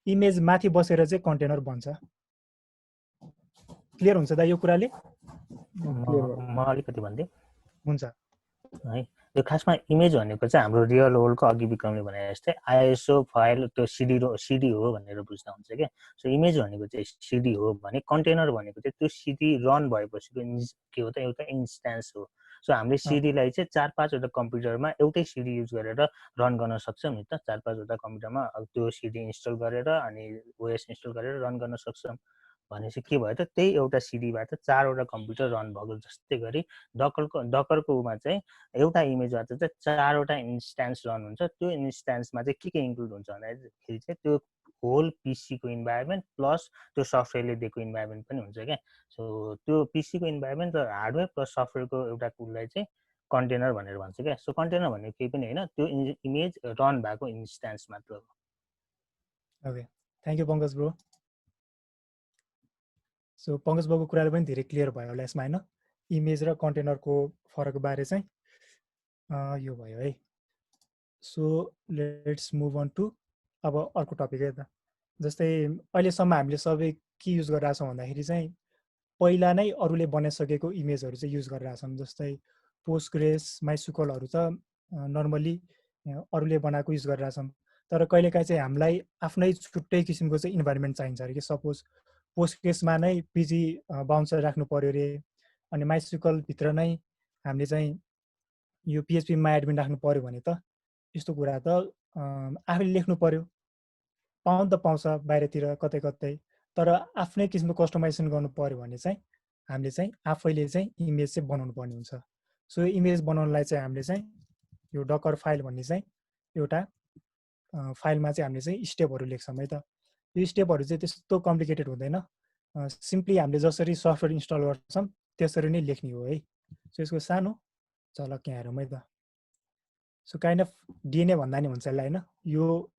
इमेज माथि बसेर चाहिँ कन्टेनर बन्छ क्लियर हुन्छ दा यो कुराले म अलिकति भन्दै हुन्छ है यो खासमा इमेज भनेको चाहिँ हाम्रो रियल वर्ल्डको अघि विक्रमले भने जस्तै आइएसओ फाइल त्यो सिडी हो भनेर बुझ्दा हुन्छ क्या सो इमेज भनेको चाहिँ सिडी हो भने कन्टेनर भनेको चाहिँ त्यो सिडी रन भएपछि के हो त एउटा इन्स्टेन्स हो सो हामीले सिडीलाई चाहिँ 4-5 वटा कम्प्युटरमा एउटै सिडी युज गरेर रन गर्न सक्छौँ नि त 4-5 वटा कम्प्युटरमा त्यो सिडी इन्स्टल गरेर अनि ओएस इन्स्टल गरेर रन गर्न सक्छौँ भनेपछि के भयो त त्यही एउटा सिडीबाट 4 वटा कम्प्युटर रन भएको जस्तै गरी डकरकोमा चाहिँ एउटा इमेजबाट चाहिँ 4 वटा इन्स्टेन्स रन हुन्छ त्यो इन्स्टेन्समा चाहिँ के इन्क्लुड हुन्छ भन्दाखेरि चाहिँ त्यो होल पीसीको इन्भाइरोमेन्ट प्लस त्यो सफ्टवेयरले दिएको इन्भाइरोमेन्ट पनि हुन्छ क्या सो त्यो पीसीको इन्भाइरोमेन्ट र हार्डवेयर प्लस सफ्टवेयरको एउटा कुललाई चाहिँ कन्टेनर भनेर भन्छ क्या सो कन्टेनर भनेको केही पनि होइन त्यो इमेज रन भएको इन्स्टेन्स मात्र हो okay thank you Pankaj bro so Pankaj ब्रोको कुराले पनि धेरै क्लियर भयो होला यसमा हैन इमेज र कन्टेनरको फरक बारे चाहिँ यो भयो है so let's move on to अब अर्को टपिक है त जस्तै अहिलेसम्म हामीले सबै के युज गरिरहेका छौँ भन्दाखेरि चाहिँ पहिला नै अरूले बनाइसकेको इमेजहरू चाहिँ युज गरिरहेका छौँ जस्तै पोस्टग्रेस माइस्क्यूएलहरू त नर्मली अरूले बनाएको युज गरिरहेका छौँ तर कहिलेकाहीँ चाहिँ हामीलाई आफ्नै छुट्टै किसिमको चाहिँ इन्भाइरोमेन्ट चाहिन्छ अरे कि सपोज पोस्टग्रेसमा नै पिजी बाउन्सर राख्नु पर्यो रे अनि माइस्क्यूएल भित्र नै हामीले चाहिँ यो पीएचपी मा एडमिन राख्नु पर्यो भने त यस्तो कुरा त आफैले लेख्नु पर्यो पाउन त पाउँछ बाहिरतिर कतै कतै तर आफ्नै किसिमको कस्टमाइजेसन गर्नु पर्यो भने चाहिँ हामीले चाहिँ आफैले चाहिँ इमेज चाहिँ बनाउनु पर्ने हुन्छ। सो यो इमेज बनाउनलाई चाहिँ हामीले चाहिँ यो डकर फाइल भन्ने चाहिँ एउटा फाइलमा चाहिँ हामीले चाहिँ स्टेपहरू लेख्छौँ है त। यो स्टेपहरू चाहिँ त्यस्तो कम्प्लिकेटेड हुँदैन, सिम्पली हामीले जसरी सफ्टवेयर इन्स्टल गर्छौँ त्यसरी नै लेख्ने हो है। सो यसको सानो झलक यहाँ हेरौँ है त। सो काइन्ड अफ डिएनए भन्दा नि हुन्छ यसलाई होइन, यो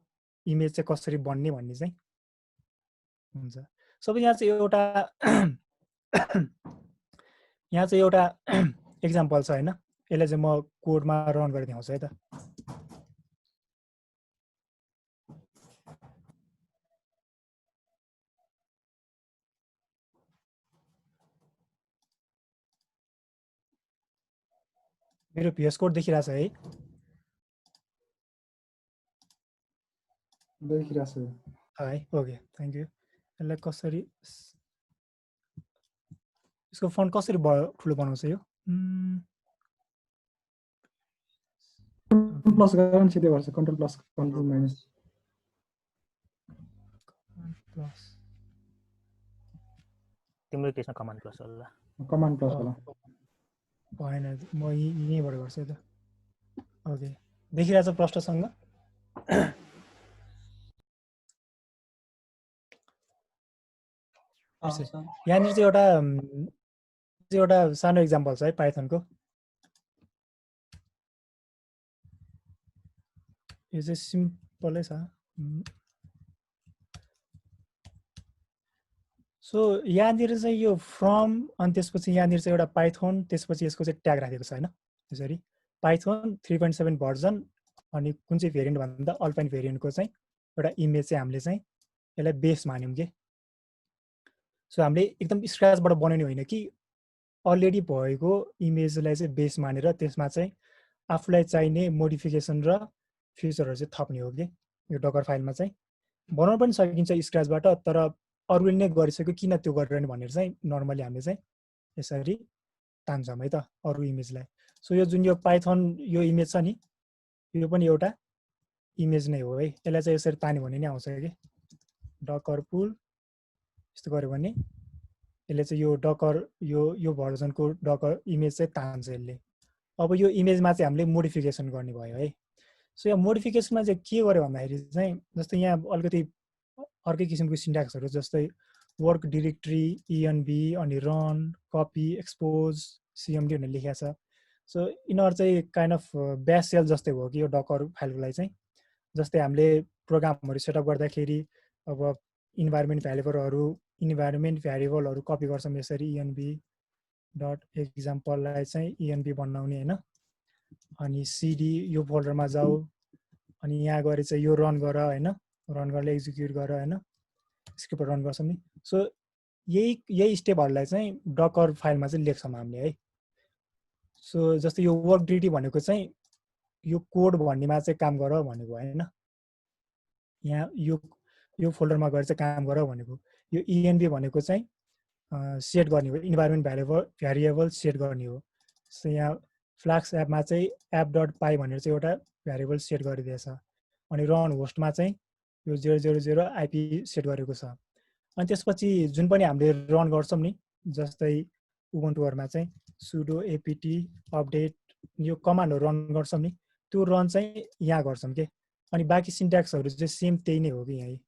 इमेज चाहिँ कसरी बन्ने भन्ने चाहिँ हुन्छ। सबै यहाँ चाहिँ एउटा यहाँ चाहिँ एउटा एक्जाम्पल छ होइन, यसलाई चाहिँ म कोडमा रन गरेर देखाउँछु है त। मेरो VS कोड देखिरहेछ है? देखिरहेछ है, ओके थ्याङ्क यू। यसलाई कसरी यसको फन्ट कसरी ठुलो बनाउँछ यो? प्लस गरेर सिधै गर्छ, control plus control minus plus तिम्रो केसमा कमान्ड प्लस होला। कमान्ड प्लस होला। भएन, म यहीँबाट गर्छु है त। ओके देखिरहेछ प्रष्टसँग? यहाँनिर चाहिँ एउटा सानो इक्जाम्पल छ है पाइथनको। यो चाहिँ सिम्पलै छ। सो यहाँनिर चाहिँ यो फ्रम अनि त्यसपछि यहाँनिर चाहिँ एउटा पाइथन, त्यसपछि यसको चाहिँ ट्याग राखेको छ होइन, यसरी पाइथन 3.7 भर्जन अनि कुन चाहिँ भेरिएन्ट भन्दा अल्पाइन भेरिएन्टको चाहिँ एउटा इमेज चाहिँ हामीले चाहिँ यसलाई बेस मान्यौँ कि। सो हामीले एकदम स्क्रैचबाट बनाउने होइन कि अलरेडी भएको इमेजलाई चाहिँ बेस मानेर त्यसमा चाहिँ आफूलाई चाहिने मोडिफिकेसन र फिचरहरू चाहिँ थप्ने हो कि। यो डकर फाइलमा चाहिँ बनाउन पनि सकिन्छ स्क्रैचबाट, तर अरूले नै गरिसक्यो किन त्यो गरेर भनेर चाहिँ नर्मली हामीले चाहिँ यसरी तान्छौँ है त अरू इमेजलाई। सो यो जुन यो पाइथन यो इमेज छ नि, यो पनि एउटा इमेज नै हो है। यसलाई चाहिँ यसरी तान्यो भने नि आउँछ कि डकर पुल, यस्तो गऱ्यो भने यसले चाहिँ यो डकर यो भर्जनको डकर इमेज चाहिँ तान्छ यसले। अब यो इमेजमा चाहिँ हामीले मोडिफिकेसन गर्ने भयो है। सो यहाँ मोडिफिकेसनमा चाहिँ के गर्यो भन्दाखेरि चाहिँ जस्तै यहाँ अलिकति अर्कै किसिमको सिन्ट्याक्सहरू जस्तै वर्क डिरेक्ट्री इएनबी अनि रन कपी एक्सपोज सिएमडी भनेर लेखेको छ। सो यिनीहरू चाहिँ काइन्ड अफ ब्यास सेल जस्तै हो कि यो डकर फाइलको लागि चाहिँ। जस्तै हामीले प्रोग्रामहरू सेटअप गर्दाखेरि अब इन्भाइरोमेन्ट भ्यारिएबलहरू कपी गर्छौँ यसरी इएनबी डट एक्जाम्पललाई चाहिँ इएनबी बनाउने होइन, अनि सिडी यो फोल्डरमा जाऊ अनि यहाँ गएर चाहिँ यो रन गर होइन, रन गरेर एक्जिक्युट गर होइन, स्क्रिप्ट रन गर्छौँ नि। सो यही स्टेपहरूलाई चाहिँ डकर फाइलमा चाहिँ लेख्छौँ हामीले है। सो जस्तै यो वर्क डिटी भनेको चाहिँ यो कोड भन्नेमा चाहिँ काम गर भनेको होइन, यहाँ यो फोल्डरमा गएर चाहिँ काम गर भनेको। यो इएनबी भनेको चाहिँ सेट गर्ने हो, इन्भाइरोमेन्ट भ्यारिएबल सेट गर्ने हो। सो यहाँ फ्लाक्स एपमा चाहिँ एप डट पाई भनेर चाहिँ एउटा भ्यारिएबल सेट गरिदिएछ। अनि रन होस्टमा चाहिँ यो 000 आइपी सेट गरेको छ। अनि त्यसपछि जुन पनि हामीले रन गर्छौँ नि, जस्तै उबुन्टुहरूमा चाहिँ सुडो एपिटी अपडेट यो कमान्डहरू रन गर्छौँ नि, त्यो रन चाहिँ यहाँ गर्छौँ के। अनि बाँकी सिन्ट्याक्सहरू चाहिँ सेम त्यही नै हो कि यहीँ।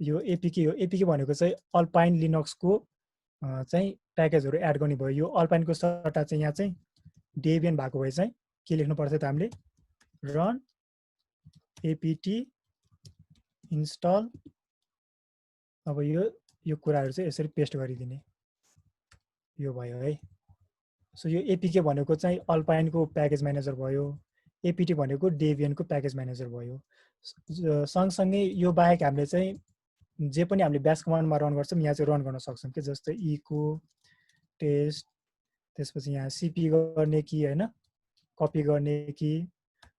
यो एपिके भनेको चाहिँ अल्पाइन लिनक्सको चाहिँ प्याकेजहरू एड गर्ने भयो। यो अल्पाइनको सट्टा चाहिँ यहाँ चाहिँ डेबियन भएको भए चाहिँ के लेख्नु पर्छ त हामीले, रन एपिटी इन्स्टल। अब यो कुराहरू चाहिँ यसरी पेस्ट गरिदिने, यो भयो है। सो यो एपिके भनेको चाहिँ अल्पाइनको प्याकेज म्यानेजर भयो, एपिटी भनेको डेबियनको प्याकेज म्यानेजर भयो। सँगसँगै यो बाहेक हामीले चाहिँ जे पनि हामीले ब्यास कमान्डमा रन गर्छौँ यहाँ चाहिँ रन गर्न सक्छौँ कि। जस्तै इको टेस्ट, त्यसपछि यहाँ सिपी गर्ने कि होइन, कपी गर्ने कि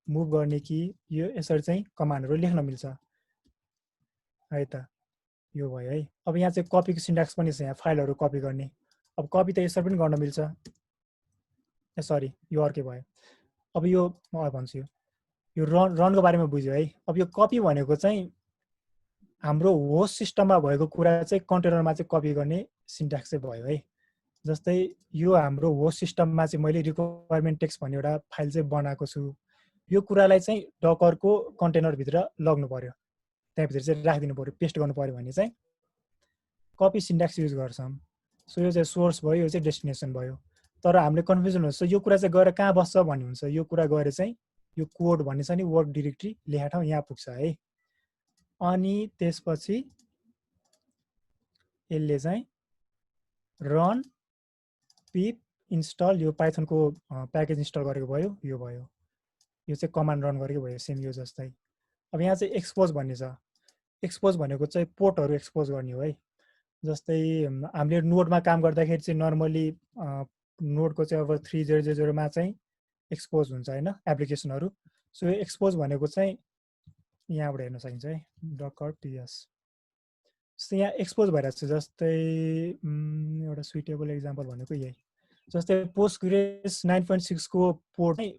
मुभ गर्ने कि, यो यसरी चाहिँ कमान्डहरू लेख्न मिल्छ है त। यो भयो है। अब यहाँ चाहिँ कपीको सिन्ट्याक्स पनि छ, यहाँ फाइलहरू कपी गर्ने। अब कपी त यसरी पनि गर्न मिल्छ, सरी यो अर्कै भयो। अब यो म भन्छु यो रनको बारेमा बुझ्यो है। अब यो कपी भनेको चाहिँ हाम्रो होस्ट सिस्टममा भएको कुरा चाहिँ कन्टेनरमा चाहिँ कपी गर्ने सिन्ट्याक्स चाहिँ भयो है। जस्तै यो हाम्रो होस्ट सिस्टममा चाहिँ मैले रिक्वायरमेन्ट टेक्स्ट भन्ने एउटा फाइल चाहिँ बनाएको छु। यो कुरालाई चाहिँ डकरको कन्टेनरभित्र लग्नु पर्यो, त्यहाँभित्र चाहिँ राखिदिनु पर्यो, पेस्ट गर्नु पर्यो भने चाहिँ कपी सिन्ट्याक्स युज गर्छौँ। सो यो चाहिँ सोर्स भयो, यो चाहिँ डेस्टिनेसन भयो। तर हामीले कन्फ्युजन हुन्छ यो कुरा चाहिँ गएर कहाँ बस्छ भन्ने हुन्छ। यो कुरा गएर चाहिँ यो कोड भन्ने छ नि वर्क डिरेक्टरी लेखा ठाउँ यहाँ पुग्छ है। अनि त्यसपछि यसले चाहिँ रन पिप इन्स्टल यो पाइथनको प्याकेज इन्स्टल गरेको भयो, यो भयो। यो चाहिँ कमान्ड रन गरेको भयो सेम यो जस्तै। अब यहाँ चाहिँ एक्सपोज भन्ने छ। एक्सपोज भनेको चाहिँ पोर्टहरू एक्सपोज गर्ने हो है। जस्तै हामीले नोडमा काम गर्दाखेरि चाहिँ नर्मली नोडको चाहिँ अब 3000 मा चाहिँ एक्सपोज हुन्छ होइन एप्लिकेसनहरू। सो यो एक्सपोज भनेको चाहिँ यहाँबाट हेर्न सकिन्छ है डकर ps। जस्तै यहाँ एक्सपोज भइरहेको छ। जस्तै एउटा सुइटेबल एक्जाम्पल भनेको यही। जस्तै पोस्टग्रेस 9.6 को पोर्ट चाहिँ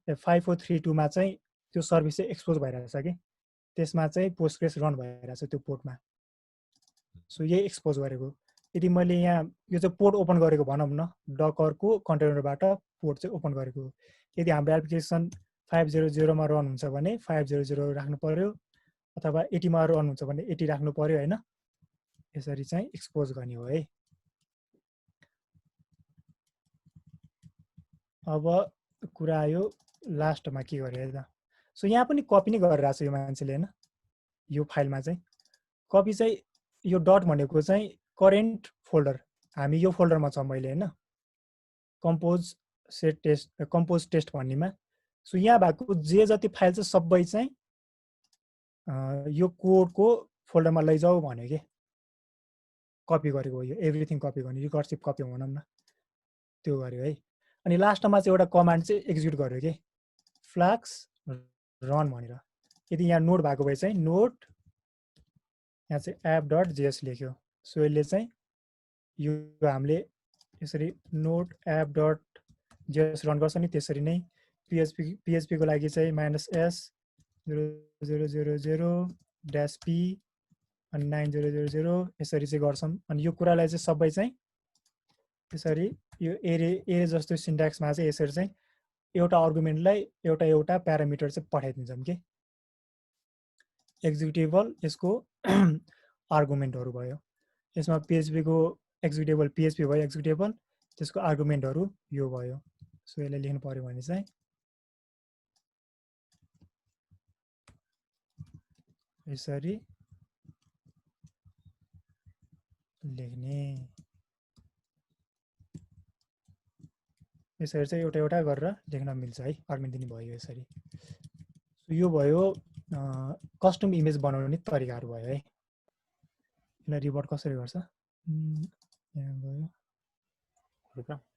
5432 मा चाहिँ त्यो सर्भिस चाहिँ एक्सपोज भइरहेको छ कि त्यसमा चाहिँ पोस्टग्रेस रन भइरहेको छ त्यो पोर्टमा। सो यही एक्सपोज गरेको। यदि मैले यहाँ यो चाहिँ पोर्ट ओपन गरेको भनौँ न, डकरको कन्टेनरबाट पोर्ट चाहिँ ओपन गरेको। यदि हाम्रो एप्लिकेसन 500 मा रन हुन्छ भने 500 राख्नु पर्यो, अथवा 80 मा रन हुन्छ भने 80 राख्नु पर्यो होइन। यसरी चाहिँ एक्सपोज गर्ने हो है। अब कुरा आयो लास्टमा के गरे त। सो यहाँ पनि कपी नै गरिरहेको छ यो मान्छेले होइन। यो फाइलमा चाहिँ कपी चाहिँ यो डट भनेको चाहिँ करेन्ट फोल्डर, हामी यो फोल्डरमा छौँ मैले होइन, कम्पोज टेस्ट भन्नेमा। सो यहाँ भएको जे जति फाइल छ सबै चाहिँ यो कोडको फोल्डरमा लैजाऊ भन्यो कि कपी गरेको हो। यो एभ्रिथिङ कपी गर्ने, रिकर्सिभ कपी भनौँ न, त्यो गर्यो है। अनि लास्टमा चाहिँ एउटा कमान्ड चाहिँ एक्जिक्युट गर्यो कि फ्ल्याक्स रन भनेर। यदि यहाँ नोड भएको भए चाहिँ नोड यहाँ चाहिँ app.js लेख्यो। सो यसले चाहिँ यो हामीले यसरी नोड app.js रन गर्छ नि त्यसरी नै PHP को लागि चाहिँ -s0000-p अनि 9000 यसरी चाहिँ गर्छौँ। अनि यो कुरालाई चाहिँ सबै चाहिँ यसरी यो एरे जस्तो सिन्ट्याक्समा चाहिँ यसरी चाहिँ एउटा आर्गुमेन्टलाई एउटा प्यारामिटर चाहिँ पठाइदिन्छौँ कि एक्जिक्युटेबल यसको आर्गुमेन्टहरू भयो। यसमा PHP को एक्जिक्युटेबल PHP भयो एक्जिक्युटेबल, त्यसको आर्गुमेन्टहरू यो भयो। सो यसलाई लेख्नु पर्यो भने चाहिँ यसरी लेख्ने। यसरी चाहिँ एउटा गरेर लेख्न मिल्छ है, आर्गुमेन्ट दिनु भयो यसरी। सो यो भयो कस्टम इमेज बनाउने तरिकाहरू भयो है। यसलाई रिभर्ट कसरी गर्छ यहाँ गयो।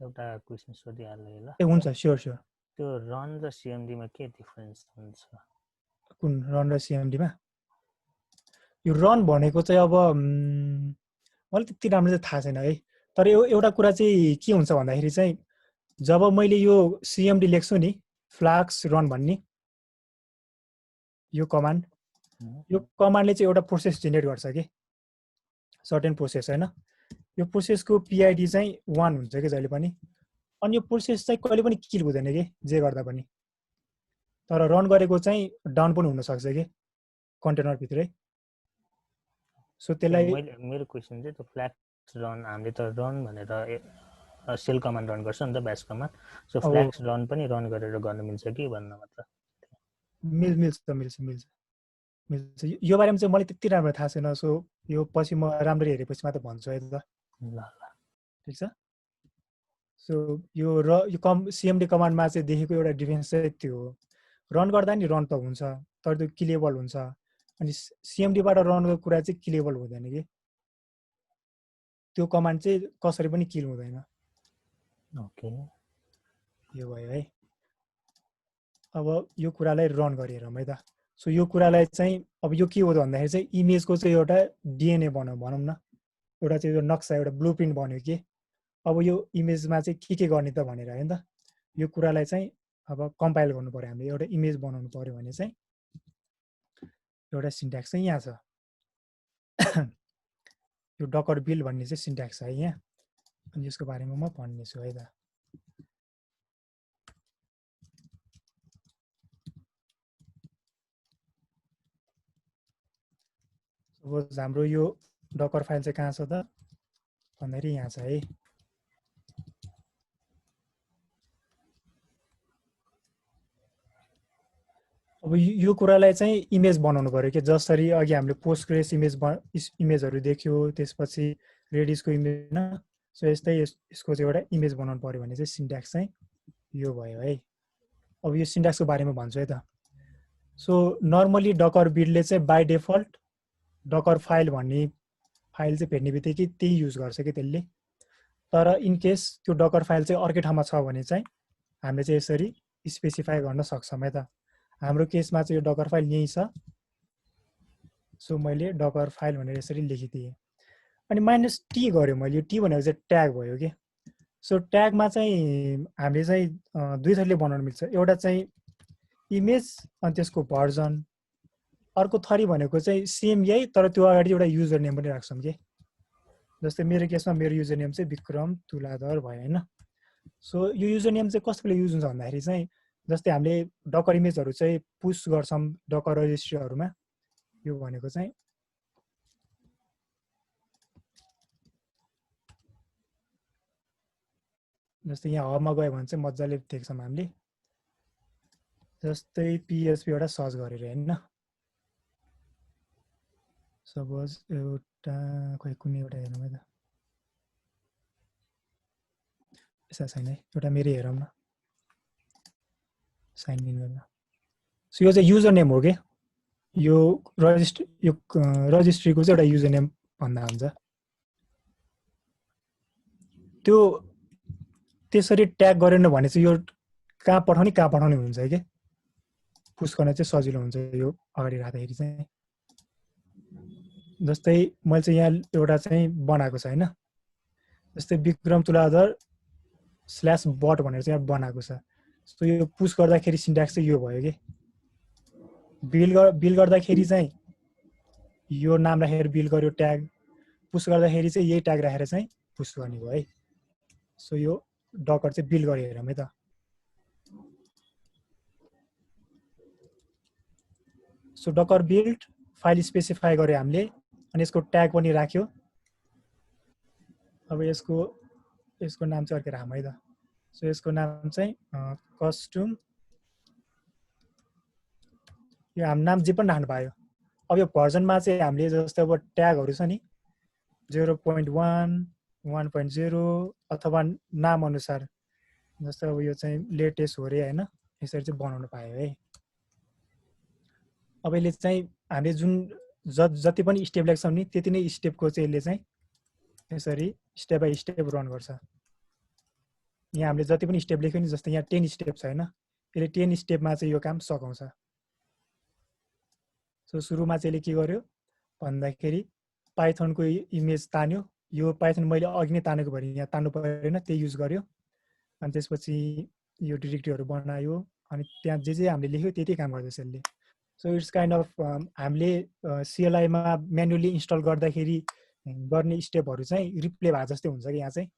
एउटा क्वेसन सोधिहाल्नु ल। ए हुन्छ, स्योर। त्यो रन र CMD मा के डिफरेन्स हुन्छ? कुन रन र CMD मा? यो रन भनेको चाहिँ अब मलाई त्यति राम्रो चाहिँ थाहा छैन है। तर एउटा कुरा चाहिँ के हुन्छ भन्दाखेरि चाहिँ जब मैले यो CMD लेख्छु नि फ्ल्याक्स रन भन्ने यो कमान्डले चाहिँ एउटा प्रोसेस जेनेरेट गर्छ कि सर्टेन प्रोसेस होइन। यो प्रोसेसको PID चाहिँ 1 हुन्छ कि जहिले पनि। अनि यो प्रोसेस चाहिँ कहिले पनि किल हुँदैन कि जे गर्दा पनि। तर रन गरेको चाहिँ डाउन पनि हुनसक्छ कि कन्टेनरभित्रै। सो त्यसलाई मेरो क्वेसन चाहिँ त्यो फ्ल्याक्स रन हामीले त रन भनेर सेल कमान्ड रन गर्छ नि त ब्यास कमान्ड। सो फ्ल्याक्स रन पनि रन गरेर गर्न मिल्छ कि भन्न मात्र। मिल्छ। यो बारेमा चाहिँ मलाई त्यति राम्रो थाहा छैन। सो यो पछि म राम्ररी हेरेपछि मात्र भन्छु है त। ल ठिक छ। सो यो CMD कमान्डमा चाहिँ देखेको एउटा डिफरेन्स चाहिँ त्यो हो। रन गर्दा नि रन त हुन्छ तर त्यो किलेबल हुन्छ। अनि CMDबाट रनको कुरा चाहिँ किलेबल हुँदैन कि त्यो कमान्ड चाहिँ कसरी पनि किल हुँदैन। ओके, यो भयो है। अब यो कुरालाई रन गरिहेरौँ है त। सो यो कुरालाई चाहिँ अब यो के हो त भन्दाखेरि चाहिँ इमेजको चाहिँ एउटा DNA भनौँ न, एउटा चाहिँ यो नक्सा एउटा ब्लुप्रिन्ट बन्यो कि अब यो इमेजमा चाहिँ के गर्ने त भनेर होइन त। यो कुरालाई चाहिँ अब कम्पाइल गर्नु पर्यो हामीले। एउटा इमेज बनाउनु पर्यो भने चाहिँ एउटा सिन्ट्याक्स चाहिँ यहाँ छ। यो डकर बिल्ड भन्ने चाहिँ सिन्ट्याक्स है यहाँ। अनि यसको बारेमा म भन्नेछु है त। सपोज हाम्रो यो डकर फाइल चाहिँ कहाँ छ त भन्दाखेरि यहाँ छ है। अब यो कुरालाई चाहिँ इमेज बनाउनु पर्यो कि जसरी अघि हामीले पोस्टग्रेस इमेजहरू देख्यो, त्यसपछि रेडिसको इमेज होइन। सो यस्तै यसको चाहिँ एउटा इमेज बनाउनु पर्यो भने चाहिँ सिन्ट्याक्स चाहिँ यो भयो है। अब यो सिन्ट्याक्सको बारेमा भन्छु है त। सो नर्मली डकर बिल्डले चाहिँ बाई डिफल्ट डकर फाइल भन्ने फाइल चाहिँ भेट्ने बित्तिकै त्यही युज गर्छ कि त्यसले। तर इन केस त्यो डकर फाइल चाहिँ अर्कै ठाउँमा छ भने चाहिँ हामीले चाहिँ यसरी स्पेसिफाई गर्न सक्छौँ है त। हाम्रो केसमा चाहिँ यो डकर फाइल यही छ। सो मैले डकर फाइल भनेर यसरी लेखिदिएँ। अनि -t गर्यो मैले। यो टी भनेको चाहिँ ट्याग भयो कि। सो ट्यागमा चाहिँ हामीले चाहिँ दुई थरीले बनाउन मिल्छ। एउटा चाहिँ इमेज अनि त्यसको भर्जन, अर्को थरी भनेको चाहिँ सेम यही तर त्यो अगाडि एउटा युजर नेम पनि राख्छौँ कि। जस्तै मेरो केसमा मेरो युजर नेम चाहिँ विक्रम तुलाधर भयो होइन। सो यो युजर नेम चाहिँ कस्तो युज हुन्छ भन्दाखेरि चाहिँ जस्तै हामीले डकर इमेजहरू चाहिँ पुस गर्छौँ डकर रजिस्ट्रीहरूमा। यो भनेको चाहिँ जस्तै यहाँ हबमा गयो भने चाहिँ मजाले देख्छौँ हामीले। जस्तै PHP एउटा सर्च गरेर होइन। सपोज एउटा खोइ कुनै एउटा हेरौँ है त। यसो छैन है, एउटा मेरो हेरौँ न, साइन इन गर्न। सो यो चाहिँ युजर नेम हो कि। यो रजिस्ट्रीको चाहिँ एउटा युजर नेम भन्दा हुन्छ। त्यो त्यसरी ट्याग गरेन भने चाहिँ यो कहाँ पठाउने हुन्छ कि। पुस गर्न चाहिँ सजिलो हुन्छ यो अगाडि राख्दाखेरि चाहिँ। जस्तै मैले चाहिँ यहाँ एउटा चाहिँ बनाएको छ होइन। जस्तै विक्रम तुलाधर /bot भनेर चाहिँ यहाँ बनाएको छ। सो यो पुस गर्दाखेरि सिन्ट्याक्स चाहिँ यो भयो कि। बिल्ड गर्दाखेरि चाहिँ यो नाम राखेर बिल्ड गर्यो ट्याग। पुस गर्दाखेरि चाहिँ यही ट्याग राखेर चाहिँ पुस गर्ने भयो है। सो यो डकर चाहिँ बिल्ड गरेर हेरौँ है त। सो डकर बिल्ड फाइल स्पेसिफाई गर्यो हामीले अनि यसको ट्याग पनि राख्यो। अब यसको नाम चाहिँ अर्कै राखौँ है त। सो यसको नाम चाहिँ कस्टम। यो हाम्रो नाम जे पनि राख्नु पायो। अब यो भर्जनमा चाहिँ हामीले जस्तै अब ट्यागहरू छ नि 0.1, 1.0 अथवा नाम अनुसार जस्तै अब यो चाहिँ लेटेस्ट हो रे होइन। यसरी चाहिँ बनाउनु पायो है। अब यसले चाहिँ हामीले जुन जति पनि स्टेप लेख्छौँ नि त्यति नै स्टेपको चाहिँ यसले चाहिँ यसरी स्टेप बाई स्टेप रन गर्छ। यहाँ हामीले जति पनि स्टेप लेख्यो नि जस्तै यहाँ 10 स्टेप छ होइन। यसले 10 स्टेपमा चाहिँ यो काम सघाउँछ। सो सुरुमा चाहिँ यसले के गर्यो भन्दाखेरि पाइथनको इमेज तान्यो। यो पाइथन मैले अघि नै तानेको भएर यहाँ तान्नु परेन, त्यही युज गर्यो। अनि त्यसपछि यो डिरेक्टरीहरू बनायो अनि त्यहाँ जे हामीले लेख्यो त्यति काम गर्दैछ यसले। सो इट्स काइन्ड अफ हामीले CLI-मा म्यानुअली इन्स्टल गर्दाखेरि गर्ने स्टेपहरू चाहिँ रिप्ले भए जस्तै हुन्छ कि। यहाँ चाहिँ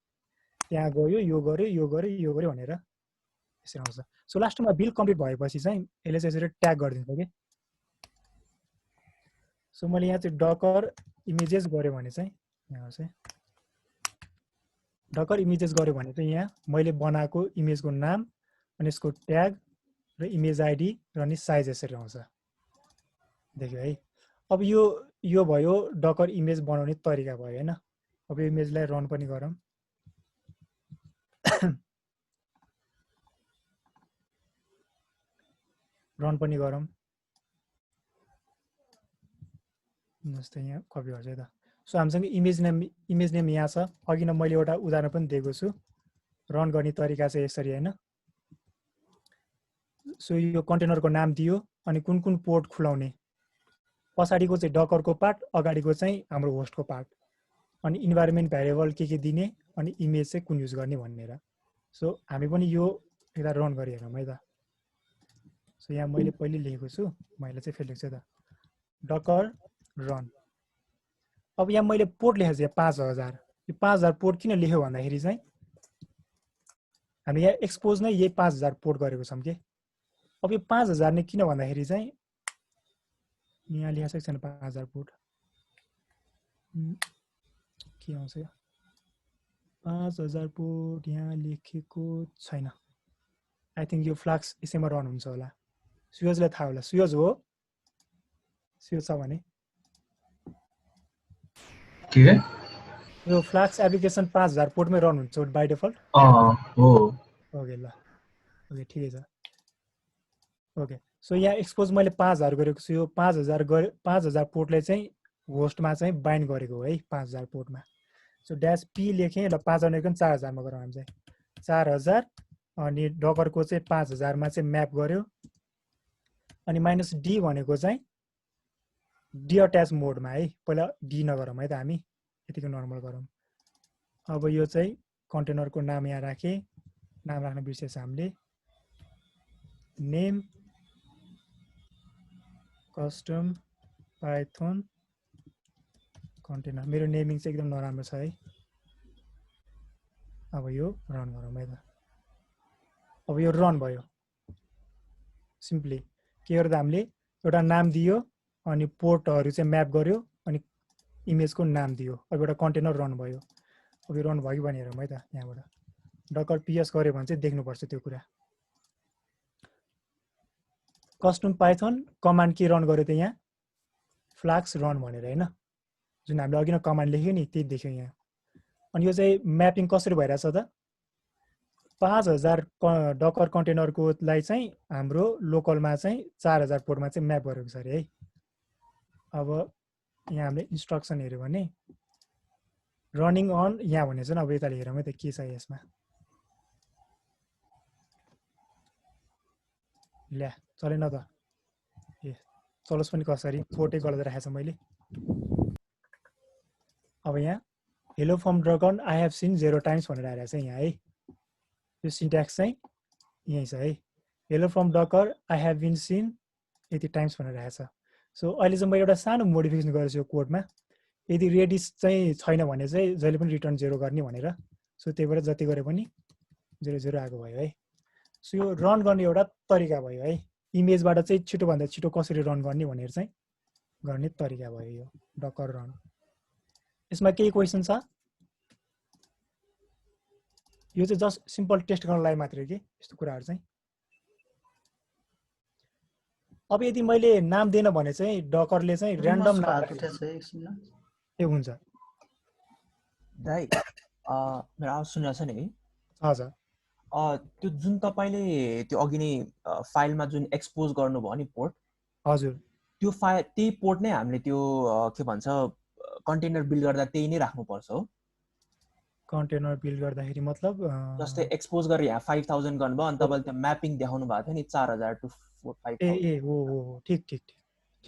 त्यहाँ गयो यो गर्यो भनेर यसरी आउँछ। सो लास्टमा बिल्ड कम्प्लिट भएपछि चाहिँ यसले चाहिँ यसरी ट्याग गरिदिन्छ कि। सो मैले यहाँ चाहिँ डकर इमेजेस गऱ्यो भने चाहिँ यहाँ चाहिँ डकर इमेजेस गऱ्यो भने चाहिँ यहाँ मैले बनाएको इमेजको नाम अनि यसको ट्याग र इमेज आइडी र नि साइज यसरी आउँछ। देख्यो है। अब यो भयो डकर इमेज बनाउने तरिका भयो होइन। अब यो इमेजलाई रन पनि गरौँ। रन पनि गरौँ। जस्तै यहाँ कपी गर्छु है त। सो हामीसँग इमेज नेम यहाँ छ। अघि नै मैले एउटा उदाहरण पनि दिएको छु। रन गर्ने तरिका चाहिँ यसरी होइन। सो यो कन्टेनरको नाम दियो अनि कुन पोर्ट खुलाउने, पछाडिको चाहिँ डकरको पार्ट, अगाडिको चाहिँ हाम्रो होस्टको पार्ट, अनि इन्भाइरोमेन्ट भ्यारिएबल के दिने अनि इमेज चाहिँ कुन युज गर्ने भनेर। सो हामी पनि यो यता रन गरी हेरौँ है त। सो यहाँ मैले पहिले लेखेको छु, मैले चाहिँ फेरि लेख्छु त डकर रन। अब यहाँ मैले पोर्ट लेखेको छु 5000 यो 5000 पोर्ट किन लेख्यो भन्दाखेरि चाहिँ हामी यहाँ एक्सपोज नै यही 5000 पोर्ट गरेको छौँ के अब यो 5000 नै किन भन्दाखेरि चाहिँ यहाँ लेखेको छैन 5000 पोर्ट के आउँछ यो 5000 पोर्ट यहाँ लेखेको छैन आई थिंक यो फ्लाक्स यसैमा रन हुन्छ होला सुयोजलाई थाहा होला सुयोज हो सुयोज छ भने के यो फ्लाक्स एप्लिकेसन 5000 पोर्टमै रन हुन्छ बाइ डिफल्ट हो ओके ल ओके ठिकै छ ओके सो यहाँ एक्सपोज मैले 5000 गरेको छु यो 5000 पोर्टलाई चाहिँ होस्टमा चाहिँ बाइन्ड गरेको हो है 5000 पोर्टमा सो ड्यास पी लेखेँ ल 5000 भनेको 4000 मा गरौँ हामी चाहिँ 4000 अनि डकरको चाहिँ 5000 मा चाहिँ म्याप गर्यो अनि माइनस डी भनेको चाहिँ डी अट्याच मोडमा है पहिला डी नगरौँ है त हामी यतिको नर्मल गरौँ अब यो चाहिँ कन्टेनरको नाम यहाँ राखेँ नाम राख्न बिर्सेछ हामीले नेम कस्टम पाइथन कन्टेनर मेरो नेमिङ चाहिँ एकदम नराम्रो छ है अब यो रन गरौँ है त अब यो रन भयो सिम्पली के गर्दा हामीले एउटा नाम दियो अनि पोर्टहरु चाहिँ म्याप गर्यो अनि इमेजको नाम दियो अब एउटा कन्टेनर रन भयो अब यो रन भयो कि भनेर है त यहाँबाट डकर पीएस गर्यो भने चाहिँ देख्नुपर्छ त्यो कुरा कस्टम पाइथन कमान्ड के रन गर्यो त यहाँ फ्लाक्स रन भनेर हैन जुन हामीले अघि नै कमान्ड लेख्यो नि त्यही देख्यो यहाँ अनि यो चाहिँ म्यापिङ कसरी भइराछ त 5000 डकर कन्टेनरको लाई चाहिँ हाम्रो लोकलमा चाहिँ 4000 पोर्टमा चाहिँ म्याप गरेको छ रे है अब यहाँ हामीले इन्स्ट्रक्सन हेर्यो भने रनिङ अन यहाँ भने चाहिँ अब यता हेरौँ है त के छ यसमा ल्या चलेन त ए चलोस् पनि कसरी पोर्टै गलत राखेछ मैले अब यहाँ hello from dragon I have seen 0 times भनेर आइरहेको छ यहाँ है यो सिन्ट्याक्स चाहिँ यही छ है hello from Docker I have been seen यति टाइम्स भनेर आएको छ सो अहिले चाहिँ म एउटा सानो मोडिफिकेसन गरेछु यो कोडमा यदि रेडिस चाहिँ छैन भने चाहिँ जहिले पनि रिटर्न 0 गर्ने भनेर सो त्यही भएर जति गरे पनि 0 आएको भयो है सो यो रन गर्ने एउटा तरिका भयो है इमेजबाट चाहिँ छिटोभन्दा छिटो कसरी रन गर्ने भनेर चाहिँ गर्ने तरिका भयो यो डकर रन यसमा केही क्वेसन छ यो चाहिँ जस्ट सिम्पल टेस्ट गर्नलाई मात्रै के यस्तो कुराहरु चाहिँ अब यदि मैले नाम दिएन भने चाहिँ डकरले चाहिँ र्यान्डम नाम ए हुन्छ दाइ मेरो आवाज सुनिरहेछ नि है हजुर त्यो जुन तपाईले त्यो अघि नै फाइलमा जुन एक्सपोज गर्नुभयो नि पोर्ट हजुर त्यो फाइल त्यही पोर्ट नै हामीले त्यो के भन्छ कन्टेनर बिल्ड गर्दा त्यही नै राख्नु पर्छ हो कन्टेनर बिल्ड गर्दाखेरि मतलब जस्तै एक्सपोज गरेर यहाँ 5000 गर्नुभयो अनि तपाईले त्यो म्यापिङ देखाउनु भएको थियो नि 4000 टु 5000 ए हो ठीक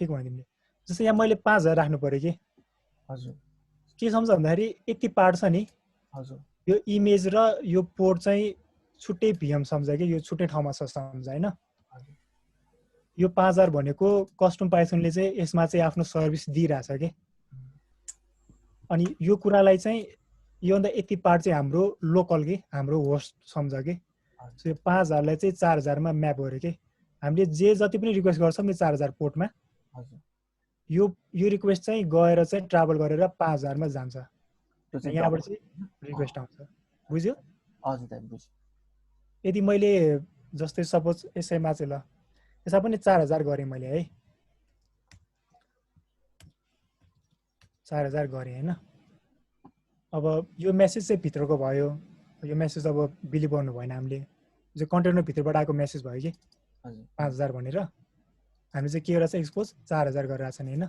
भयो तिमीले जस्तै यहाँ मैले 5000 राख्नु पर्यो के हजुर के सम्झ भन्दाखेरि यति पार्ट छ नि हजुर यो इमेज र यो पोर्ट चाहिँ छुट्टै भिएम सम्झ के यो छुट्टै ठाउँमा छ सम्झ हैन यो 5000 भनेको कस्टम पाइथनले चाहिँ यसमा चाहिँ आफ्नो सर्भिस दिइराछ के अनि यो कुरालाई चाहिँ यो भन्दा यति पार्ट चाहिँ हाम्रो लोकल के हाम्रो होस्ट सम्झ के सो यो 5000 लाई चाहिँ 4000 मा म्याप गर्यो के हामीले जे जति पनि रिक्वेस्ट गर्छौं नि 4000 पोर्टमा हजुर यो रिक्वेस्ट चाहिँ गएर चाहिँ ट्राभल गरेर 5000 मा जान्छ त्यो चाहिँ यहाँबाट चाहिँ रिक्वेस्ट आउँछ बुझ्यो हजुर दाइ बुझ्यो यदि मैले जस्तै सपोज यसैमा चाहिँ ल यसमा पनि 4000 गरे मैले है 4000 गरे हैन अब यो मेसेज चाहिँ भित्रको भयो यो मेसेज अब बिलिभ गर्नु भएन हामीले जो कन्टेनर भित्रबाट आएको मेसेज भयो कि हजुर 5000 भनेर हामी चाहिँ के गरेर चाहिँ एक्सपोज 4000 गरेर छ नि हैन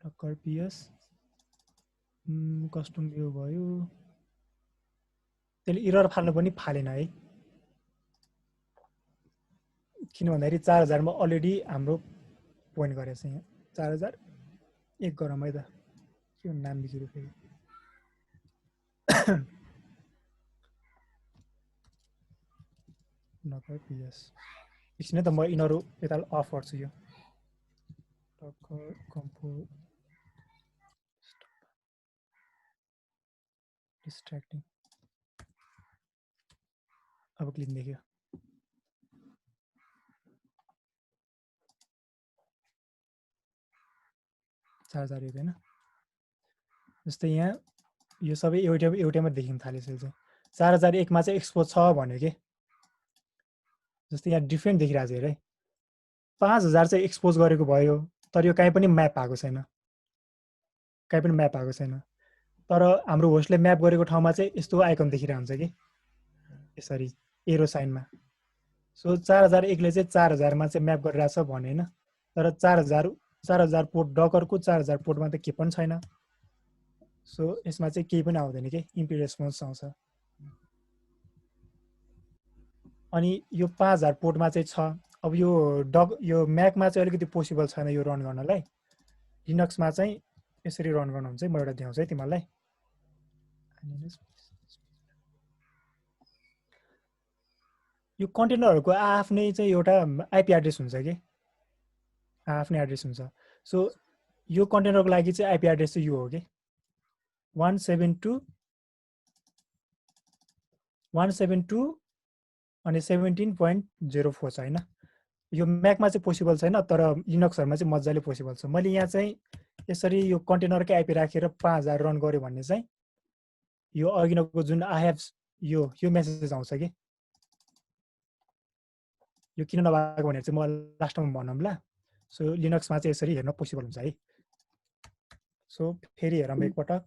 डकर पीएस कस्टम भ्यू भयो त्यसले एरर फाल्नु पनि फालेन है किन भन्दाखेरि 4000 मा अलरेडी हाम्रो पोइन्ट गरेको छ यहाँ 4000 एक गरौँ है त के नाम बिग्रियो फेरि docker ps एकछिन है त म यिनीहरू यता अफ गर्छु यो docker compose distracting अब क्लिन देखियो 4001 हैन जस्तै यहाँ यो सबै एउटैमा देखिन थालिसकेको छ 4001 मा चाहिँ एक्सपोज छ भन्यो के जस्तै यहाँ डिफरेन्ट देखिरहेको छ हेर है 5000 चाहिँ एक्सपोज गरेको भयो तर यो कहीँ पनि म्याप भएको छैन कहीँ पनि म्याप भएको छैन तर हाम्रो होस्टले म्याप गरेको ठाउँमा चाहिँ यस्तो आइकन देखिरहेको हुन्छ कि यसरी एरो साइनमा सो 4001 ले चाहिँ 4000 मा चाहिँ म्याप गरिरहेछ भने हैन तर 4000 पोर्ट डकरको 4000 पोर्टमा त के पनि छैन सो यसमा चाहिँ केही पनि आउँदैन के इम्पी रेस्पोन्स आउँछ अनि यो 5000 पोर्टमा चाहिँ छ अब यो म्याकमा चाहिँ अलिकति पोसिबल छैन यो रन गर्नलाई लिनक्समा चाहिँ यसरी रन गर्न हुन्छ म एउटा देखाउँछु है तिमीलाई यो कन्टेनरहरुको आफ्नै चाहिँ एउटा आइपी एड्रेस हुन्छ के आफ्नै एड्रेस हुन्छ सो यो कन्टेनरको लागि चाहिँ आइपी एड्रेस चाहिँ यो हो के 172 अनि 17.04 छ हैन यो म्याकमा चाहिँ पोसिबल छैन तर लिनक्सहरुमा चाहिँ मज्जाले पोसिबल छ मैले यहाँ चाहिँ यसरी यो कन्टेनरकै आइपी राखेर 5000 रन गर्यो भन्ने चाहिँ यो अघिनको जुन आई हेभ यो मेसेज आउँछ के यो किन नभएको भनेर चाहिँ म लास्टमा भनौँला सो लिनक्समा चाहिँ यसरी हेर्न पोसिबल हुन्छ है सो फेरि हेरौँ एकपटक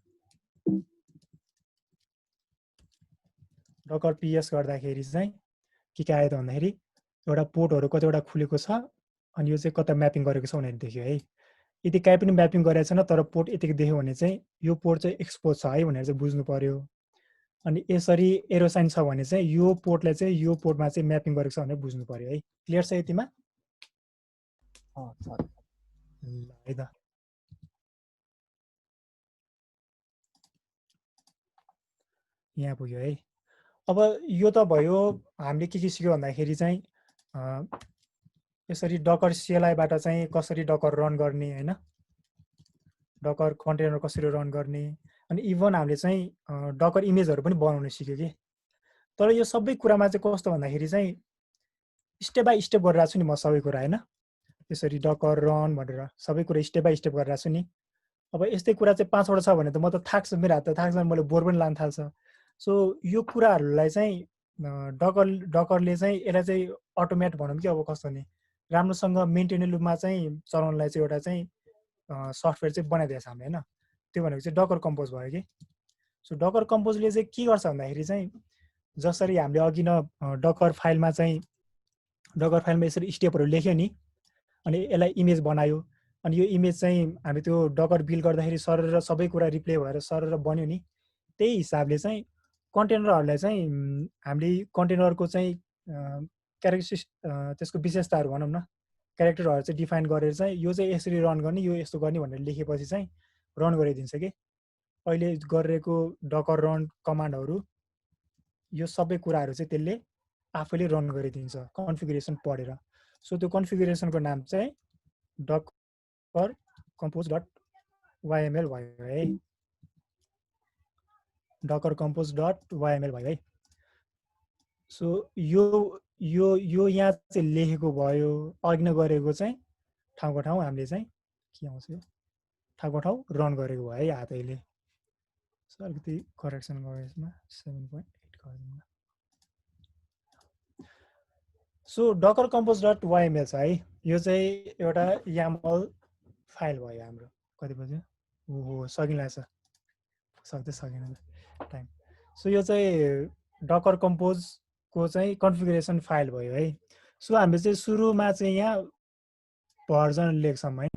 डकर पीएस गर्दाखेरि चाहिँ के आयो त भन्दाखेरि एउटा पोर्टहरु कतिवटा खुलेको छ अनि यो चाहिँ कता म्यापिङ गरेको छ भनेर देख्यो है यदि कहीँ पनि म्यापिङ गरेको छैन तर पोर्ट यतिकै देख्यो भने चाहिँ यो पोर्ट चाहिँ एक्सपोज छ है भनेर चाहिँ बुझ्नु पर्यो अनि यसरी एरो साइन छ भने चाहिँ यो पोर्टलाई चाहिँ यो पोर्टमा चाहिँ म्यापिङ गरेको छ भनेर बुझ्नु पर्यो है क्लियर छ यतिमा है त यहाँ पुग्यो है अब यो त भयो हामीले के सिक्यो भन्दाखेरि चाहिँ यसरी डकर सीएलआईबाट चाहिँ कसरी डकर रन गर्ने हैन डकर कन्टेनर कसरी रन गर्ने अनि इभन हामीले चाहिँ डकर इमेजहरु पनि बनाउन सिक्यो के तर यो सबै कुरामा चाहिँ कस्तो भन्दाखेरि चाहिँ स्टेप बाइ स्टेप गरिरहेको छु नि म सबै कुरा हैन यसरी डकर रन भनेर सबै कुरा स्टेप बाइ स्टेप गरिरहेको छु नि अब यस्तै कुरा चाहिँ 5 वटा छ भने त म त थाक्छ मेरो हात त थाक्छ मैले बोर पनि लान थाल्छ सो यो कुराहरुलाई चाहिँ डकरले चाहिँ यसलाई चाहिँ अटोमेट भनौं कि अब कस्तो नि राम्रोसँग मेन्टेनेबल रूपमा चाहिँ चलाउनलाई चाहिँ एउटा चाहिँ सफ्टवेयर चाहिँ बनाइदिएको छ हामीले हैन त्यो भनेको चाहिँ डकर कम्पोज भयो के सो डकर कम्पोजले चाहिँ के गर्छ भन्दाखेरि चाहिँ जसरी हामीले अघि न डकर फाइलमा यसरी स्टेपहरु लेख्यो नि अनि यसलाई इमेज बनायो अनि यो इमेज चाहिँ हामी त्यो डकर बिल्ड गर्दाखेरि सरर सबै कुरा रिप्ले भएर सरर बन्यो नि त्यही हिसाबले चाहिँ कन्टेनरहरुलाई चाहिँ हामीले कन्टेनरको चाहिँ क्यारेक्टरिस्टिक्स त्यसको विशेषताहरु भनौं न क्यारेक्टरहरु चाहिँ डिफाइन गरेर चाहिँ यो चाहिँ यसरी रन गर्ने यो यस्तो गर्ने भनेर लेखेपछि चाहिँ रन गरिदिन्छ के अहिले गरिरहेको डकर रन कमान्डहरु यो सबै कुराहरु चाहिँ त्यसले आफैले रन गरिदिन्छ कन्फिगरेसन पढेर सो त्यो कन्फिगरेसनको नाम चाहिँ डकर compose.yml भयो है docker compose.yml भयो है सो यो यहाँ चाहिँ लेखेको भयो अघि न गरेको चाहिँ ठाउँको ठाउँ हामीले चाहिँ के आउँछ ठाउँको ठाउँ रन गरेको भयो है हातैले सो अलिकति करेक्सन गरे यसमा 7.8 गरिदिनु सो docker compose.yml छ है यो चाहिँ एउटा YAML फाइल भयो हाम्रो कति बज्यो ओहो सकिला छ सक्दै सकिन टाइम सो यो चाहिँ डकर कम्पोज को चाहिँ कन्फिगरेसन फाइल भयो है सो हामीले चाहिँ सुरुमा चाहिँ यहाँ भर्जन लेख्छौं है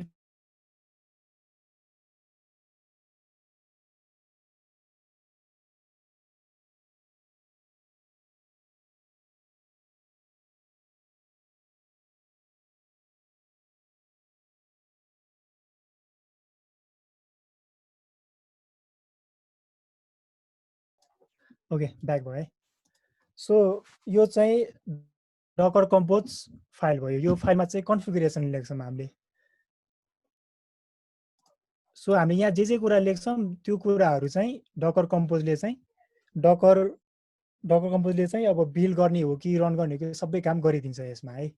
ओके ब्याक भयो है सो यो चाहिँ डकर कम्पोज फाइल भयो। यो फाइलमा चाहिँ कन्फिगरेसन लेख्छौँ हामीले। सो हामी यहाँ जे कुरा लेख्छौँ त्यो कुराहरू चाहिँ डकर कम्पोजले चाहिँ डकर कम्पोजले चाहिँ अब बिल्ड गर्ने हो कि रन गर्ने हो कि सबै काम गरिदिन्छ यसमा है।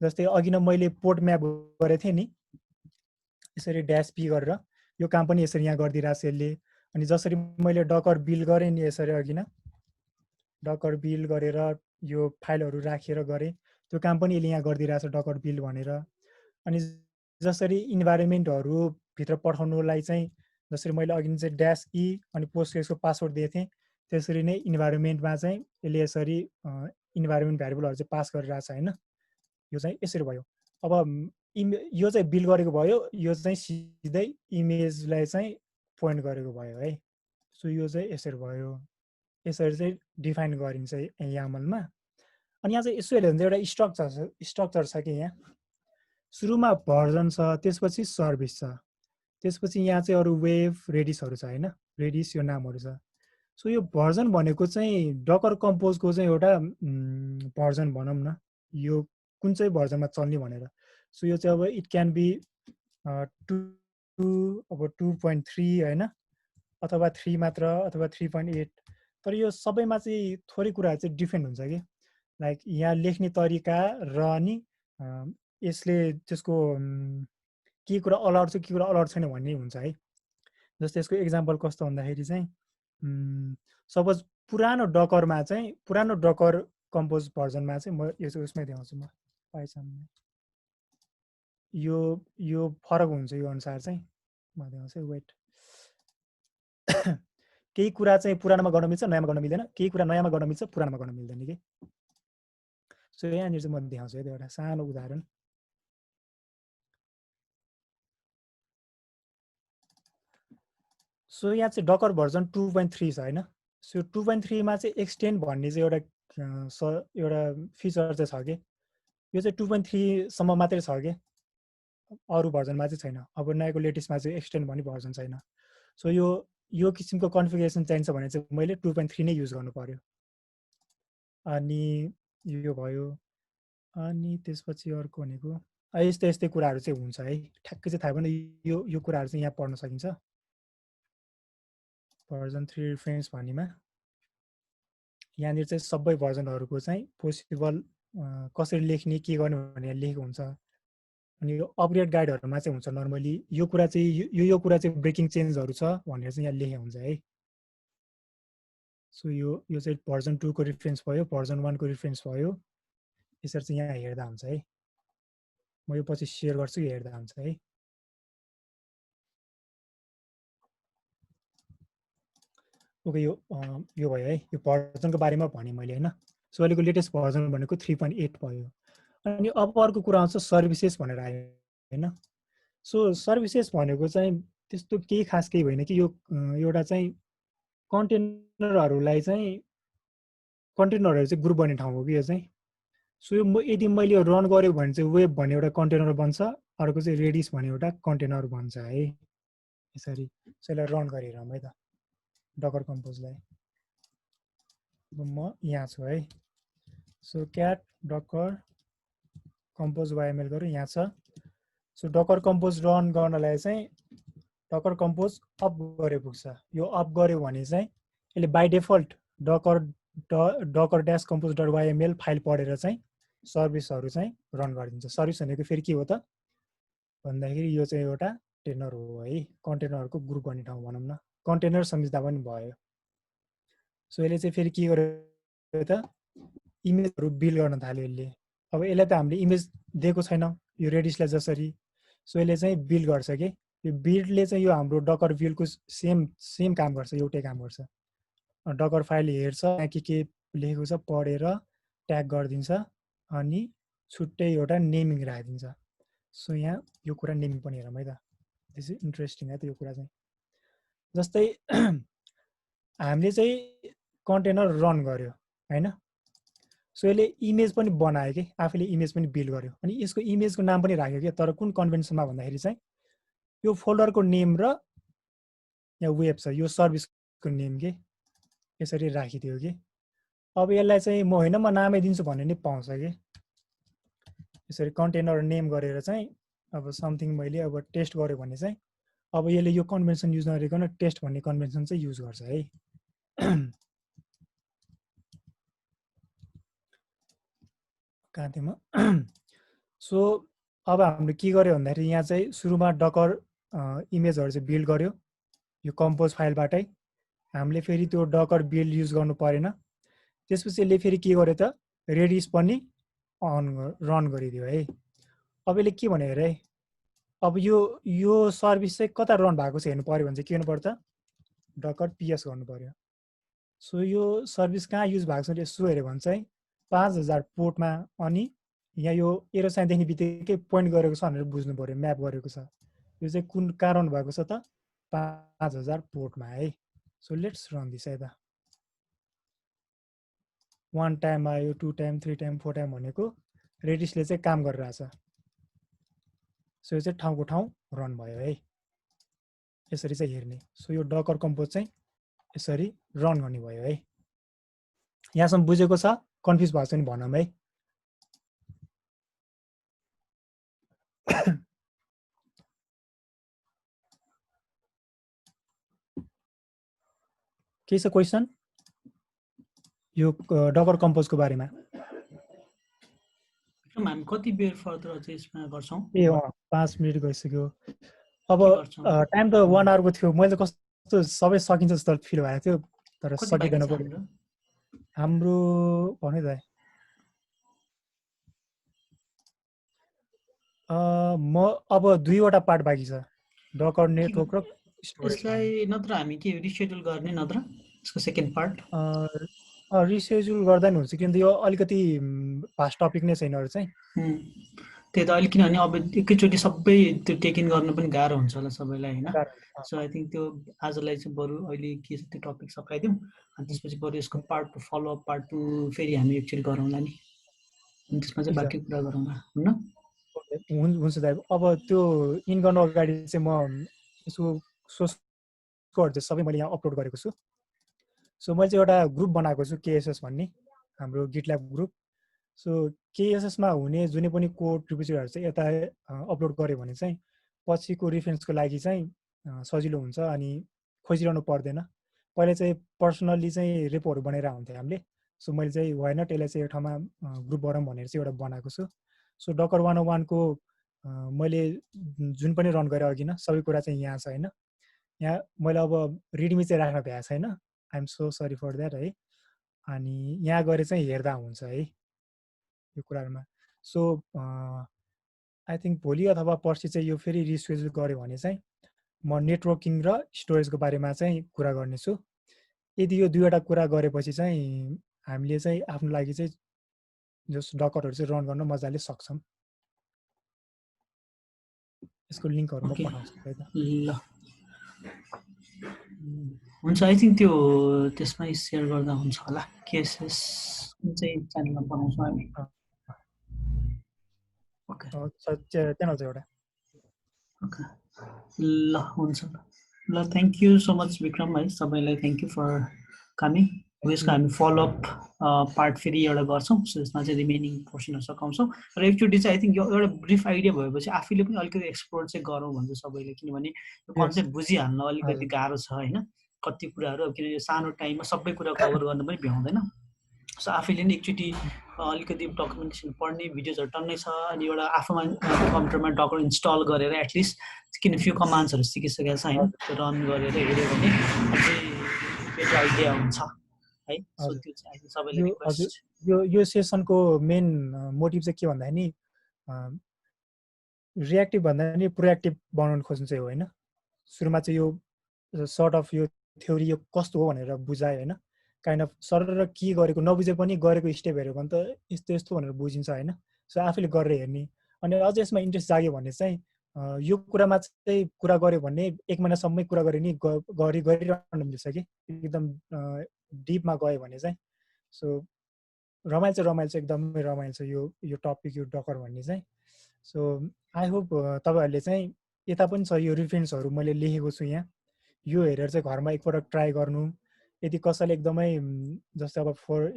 जस्तै अघि नै मैले पोर्ट म्याप गरेको थिएँ नि, यसरी ड्यास पी गरेर यो काम पनि यसरी यहाँ गरिदिइरहेको छ यसले। अनि जसरी मैले डकर बिल्ड गरेँ नि यसरी अघि न डकर बिल्ड गरेर यो फाइलहरू राखेर गरेँ, त्यो काम पनि यसले यहाँ गरिदिइरहेको छ डकर बिल्ड भनेर। अनि जसरी इन्भाइरोमेन्टहरू भित्र पठाउनुलाई चाहिँ जसरी मैले अघि चाहिँ ड्यास ई अनि पोस्टग्रेसको पासवर्ड दिएको थिएँ, त्यसरी नै इन्भाइरोमेन्टमा चाहिँ यसले यसरी इन्भाइरोमेन्ट भ्यारिएबलहरू चाहिँ पास गरिरहेको छ होइन। यो चाहिँ यसरी भयो। अब यो चाहिँ बिल्ड गरेको भयो, यो चाहिँ सिधै इमेजलाई चाहिँ पोइन्ट गरेको भयो है। सो यो चाहिँ यसरी भयो, यसरी चाहिँ डिफाइन गरिन्छ यामलमा। अनि यहाँ चाहिँ यसो हेऱ्यो भने चाहिँ एउटा स्ट्रक्चर छ कि यहाँ सुरुमा भर्जन छ, त्यसपछि सर्भिस छ, त्यसपछि यहाँ चाहिँ अरू वेब रेडिसहरू छ होइन, रेडिस यो नामहरू छ। सो यो भर्जन भनेको चाहिँ डकर कम्पोजको चाहिँ एउटा भर्जन भनौँ न, यो कुन चाहिँ भर्जनमा चल्ने भनेर। सो यो चाहिँ अब इट क्यान बी 2.3 होइन, अथवा 3 मात्र अथवा 3.8। तर यो सबैमा चाहिँ थोरै कुराहरू चाहिँ डिफ्रेन्ट हुन्छ कि, लाइक यहाँ लेख्ने तरिका र अनि यसले त्यसको के कुरा अलर्ट छ के कुरा अलर्ट छैन भन्ने हुन्छ है। जस्तै यसको एक्जाम्पल कस्तो भन्दाखेरि चाहिँ सपोज पुरानो डकरमा चाहिँ पुरानो डकर कम्पोज भर्जनमा चाहिँ म यो चाहिँ उसमै देखाउँछु म पाइथनमा। यो फरक हुन्छ यो अनुसार चाहिँ म देखाउँछु वेट। केही कुरा चाहिँ पुरानोमा गर्न मिल्छ नयाँमा गर्न मिल्दैन, केही कुरा नयाँमा गर्न मिल्छ पुरानोमा गर्न मिल्दैन कि। सो यहाँनिर चाहिँ म देखाउँछु है एउटा सानो उदाहरण। सो यहाँ चाहिँ डकर भर्जन 2.3 छ होइन। सो 2.3 मा चाहिँ एक्सटेन्ड भन्ने चाहिँ एउटा फिचर चाहिँ छ कि, यो चाहिँ 2.3 सम्म मात्रै छ कि, अरू भर्जनमा चाहिँ छैन। अब नयाँको लेटेस्टमा चाहिँ एक्सटेन्ड भन्ने भर्जन छैन। सो यो किसिमको कन्फिगरेसन चाहिन्छ भने चाहिँ मैले 2.3 नै युज गर्नु पर्यो। अनि यो भयो। अनि त्यसपछि अर्को भनेको यस्तै यस्तै कुराहरू चाहिँ हुन्छ है। ठ्याक्कै चाहिँ थाहा भएन, यो कुराहरू चाहिँ यहाँ पढ्न सकिन्छ भर्जन 3 रेफरेन्स भन्नेमा। यहाँनिर चाहिँ सबै भर्जनहरूको चाहिँ पोसिबल कसरी लेख्ने के गर्ने भनेर लेखेको हुन्छ। अनि यो अपग्रेड गाइडहरूमा चाहिँ हुन्छ नर्मली यो कुरा चाहिँ यो कुरा चाहिँ ब्रेकिङ चेन्जहरू छ भनेर चाहिँ यहाँ लेखेको हुन्छ है। सो यो चाहिँ भर्जन 2 को रेफरेन्स भयो, भर्जन 1 को रेफरेन्स भयो। यसरी चाहिँ यहाँ हेर्दा हुन्छ है। म यो पछि सेयर गर्छु, हेर्दा हुन्छ है। ओके यो भयो है, यो भर्जनको बारेमा भने मैले होइन। सो अहिलेको लेटेस्ट भर्जन भनेको 3.8 भयो। अनि अब अर्को कुरा आउँछ सर्भिसेस भनेर आयो होइन। सो सर्भिसेस भनेको चाहिँ त्यस्तो केही खास केही होइन कि यो एउटा चाहिँ कन्टेनरहरूलाई चाहिँ कन्टेनरहरू चाहिँ ग्रुप गर्ने ठाउँ हो कि यो चाहिँ। सो यो यदि मैले यो रन गऱ्यो भने चाहिँ वेब भन्ने एउटा कन्टेनर बन्छ, अर्को चाहिँ रेडिस भन्ने एउटा कन्टेनर बन्छ है यसरी। सो यसलाई रन गरेर है त डकर कम्पोजलाई। म यहाँ छु है। सो क्याट डकर कम्पोज वाइएमएल गरेर यहाँ छ। सो डकर कम्पोज रन गर्नलाई चाहिँ डकर कम्पोज अप गरे पुग्छ। यो अप गऱ्यो भने चाहिँ यसले by default Docker dash compose dot YML file पढेर चाहिँ सर्भिसहरू चाहिँ रन गरिदिन्छ। सर्भिस भनेको फेरि के हो त भन्दाखेरि यो चाहिँ एउटा कन्टेनर हो है, कन्टेनरहरूको ग्रुप गर्ने ठाउँ भनौँ न, कन्टेनर सम्झिँदा पनि भयो। सो यसले चाहिँ फेरि के गर्यो त इमेजहरू बिल्ड गर्न थाल्यो यसले। अब यसलाई त हामीले इमेज दिएको छैन यो रेडिसलाई जसरी। सो यसले चाहिँ बिल्ड गर्छ कि यो बिल्डले चाहिँ यो हाम्रो डकर बिल्डको सेम काम गर्छ, एउटै काम गर्छ। डकर फाइल हेर्छ, यहाँ के लेखेको छ पढेर ट्याग गरिदिन्छ अनि छुट्टै एउटा नेमिङ राखिदिन्छ। सो यहाँ यो कुरा नेमिङ पनि हेरौँ है त, दिस इज इन्ट्रेस्टिङ है त यो कुरा चाहिँ। जस्तै हामीले चाहिँ कन्टेनर रन गर्यो होइन। सो यसले इमेज पनि बनायो कि, आफैले इमेज पनि बिल्ड गर्यो अनि यसको इमेजको नाम पनि राख्यो कि। तर कुन कन्भेन्सनमा भन्दाखेरि चाहिँ यो फोल्डरको नेम र यहाँ वेब छ यो सर्भिसको नेम के यसरी राखिदियो कि। अब यसलाई चाहिँ म होइन म नामै दिन्छु भन्ने नै पाउँछ कि। यसरी कन्टेनर नेम गरेर चाहिँ अब समथिङ मैले अब टेस्ट गरेँ भने चाहिँ अब यसले यो कन्भेन्सन युज नगरिकन टेस्ट भन्ने कन्भेन्सन चाहिँ युज गर्छ है। कहाँ थिएँ म? सो अब हामीले के गर्यो भन्दाखेरि यहाँ चाहिँ सुरुमा डकर इमेजहरू चाहिँ बिल्ड गर्यो यो कम्पोज फाइलबाटै। हामीले फेरि त्यो डकर बिल्ड युज गर्नु परेन। त्यसपछि यसले फेरि के गर्यो त रेडिस पनि रन गरिदियो है। अब यसले के भन्यो अरे अब यो सर्भिस चाहिँ कता रन भएको छ हेर्नु पऱ्यो भने चाहिँ के गर्नु पर्छ डकर पिएस गर्नु पर्यो। सो यो सर्भिस कहाँ युज भएको छ यसो हेऱ्यो भने चाहिँ 5000 पोर्टमा अनि यहाँ यो एरो साइन देख्ने बित्तिकै पोइन्ट गरेको छ भनेर बुझ्नु पर्यो म्याप गरेको छ। यो चाहिँ कुन कारण भएको छ त 5000 पोर्टमा है। सो लेट्स रन दिस है त। 1 टाइम आयो 2 टाइम 3 टाइम 4 टाइम भनेको रेडिसले चाहिँ काम गरिरहेछ। सो यो चाहिँ ठाउँको ठाउँ रन भयो है। यसरी चाहिँ हेर्ने। सो यो डकर कम्पोज चाहिँ यसरी रन गर्ने भयो है। यहाँसम्म बुझेको छ कन्फ्युज भएको छ नि भनौँ है। के छ क्वेसन यो डकर कम्पोजको बारेमा? हामी कति बेर फर्दर चाहिँ यसमा गर्छौँ? ए 5 मिनट गइसक्यो। अब टाइम त 1 आवरको थियो। मैले त कस्तो सबै सकिन्छ जस्तो फिल भएको थियो तर सकिँदैन पऱ्यो। हाम्रो भन्यो त म अब 2वटा पार्ट बाँकी छ डकर नेटवर्क र स्टोरेज। यसलाई नत्र हामी के रिसेड्युल गर्ने नत्र यसको सेकेन्ड पार्ट रिसेड्युल गर्दा नि हुन्छ किनभने यो अलिकति फास्ट टपिक नै छैन अरू चाहिँ। त्यही त अलिक किनभने अब एकैचोटि सबै त्यो टेक इन गर्न पनि गाह्रो हुन्छ होला सबैलाई होइन। सो आई थिङ्क त्यो आजलाई चाहिँ बरु अहिले के छ त्यो टपिक सकाइदिउँ अनि त्यसपछि बरु यसको पार्ट 2 फलोअप पार्ट 2 फेरि हामी एक्चुअली गरौँला नि अनि त्यसमा चाहिँ बाँकी कुरा गरौँला हुन्न। हुन्छ दाइ। अब त्यो इन गर्नु अगाडि चाहिँ म यसको सोर्स कोड चाहिँ सबै मैले यहाँ अपलोड गरेको छु। सो मैले चाहिँ एउटा ग्रुप बनाएको छु केएसएस भन्ने हाम्रो गिटल्याब ग्रुप। सो केएसएसमा हुने जुनै पनि कोड रिपोजिटरीहरू चाहिँ यता अपलोड गऱ्यो भने चाहिँ पछिको रेफरेन्सको लागि चाहिँ सजिलो हुन्छ अनि खोजिरहनु पर्दैन। पहिले चाहिँ पर्सनल्ली चाहिँ रेपोहरू बनाएर हुन्थ्यो हामीले। सो मैले चाहिँ भएन त्यसलाई चाहिँ एउटा ठाउँमा ग्रुप बनाऊँ भनेर चाहिँ एउटा बनाएको छु। सो डकर 101 को मैले जुन पनि रन गरेँ अघि न सबै कुरा चाहिँ यहाँ छ होइन। यहाँ मैले अब रिडमी चाहिँ राख्न भ्याएको छैन। I'm so sorry for that है। अनि यहाँ गएर चाहिँ हेर्दा हुन्छ है यो कुराहरूमा। सो आई थिङ्क भोलि अथवा पर्सि चाहिँ यो फेरि रिसेड्युल गऱ्यो भने चाहिँ म नेटवर्किङ र स्टोरेजको बारेमा चाहिँ कुरा गर्नेछु। यदि यो 2वटा कुरा गरेपछि चाहिँ हामीले चाहिँ आफ्नो लागि चाहिँ जस डकरहरू चाहिँ रन गर्न मजाले सक्छौँ। यसको लिङ्कहरू म पठाउँछु है त। ल हुन्छ। आई थिङ्क त्यो त्यसमै सेयर गर्दा हुन्छ होला। केएसएस चाहिँ च्यानलमा बनाउँछौँ हामी। ओके च्यानल चाहिँ एउटा। ओके ल हुन्छ ल। Thank you so much Vikram है। सबैलाई थ्याङ्क यू फर कमिङ। यसको हामी फलोअप पार्ट फेरि एउटा गर्छौँ। सो यसमा चाहिँ रिमेनिङ पोर्सनहरू सघाउँछौँ र एकचोटि चाहिँ आई थिङ्क यो एउटा ब्रिफ आइडिया भएपछि आफैले पनि अलिकति एक्सप्लोर चाहिँ गरौँ भन्छ सबैले। किनभने यो कन्सेप्ट बुझिहाल्न अलिकति गाह्रो छ होइन। कति कुराहरू अब किनभने सानो टाइममा सबै कुरा कभर गर्न पनि भ्याउँदैन। सो आफैले नि एकचोटि अलिकति डकुमेन्टेसन पढ्ने भिडियोजहरू टन्नै छ अनि एउटा आफूमा कम्प्युटरमा डकर इन्स्टल गरेर एटलिस्ट किन फ्यु कमान्ड्सहरू सिकिसकेको छ होइन त्यो रन गरेर हेऱ्यो भने अझै बेटर आइडिया हुन्छ है। सो त्यो चाहिँ सबैले रिक्वेस्ट। यो सेसनको मेन मोटिभ चाहिँ के भन्दा नि रिएक्टिभ भन्दा नि प्रोएक्टिभ बनाउन खोज्नु चाहिँ हो होइन। सुरुमा चाहिँ यो सर्ट अफ यो थ्योरी यो कस्तो हो भनेर बुझायो होइन। काइन्ड अफ सर के गरेको नबुझे पनि गरेको स्टेप हेऱ्यो भने त यस्तो यस्तो भनेर बुझिन्छ होइन। सो आफूले गरेर हेर्ने अनि अझ यसमा इन्ट्रेस्ट जाग्यो भने चाहिँ यो कुरामा चाहिँ कुरा गऱ्यो भने 1 महिनासम्मै कुरा गऱ्यो नि गरिरहनु मिल्छ कि एकदम डिपमा गयो भने चाहिँ। सो रमाइलो छ एकदमै रमाइलो छ यो टपिक यो डकर भन्ने चाहिँ। सो आई होप तपाईँहरूले चाहिँ यता पनि छ यो रिफरेन्सहरू मैले लेखेको छु यहाँ। यो हेरेर चाहिँ घरमा एकपल्ट ट्राई गर्नु। यदि कसैले एकदमै जस्तै अब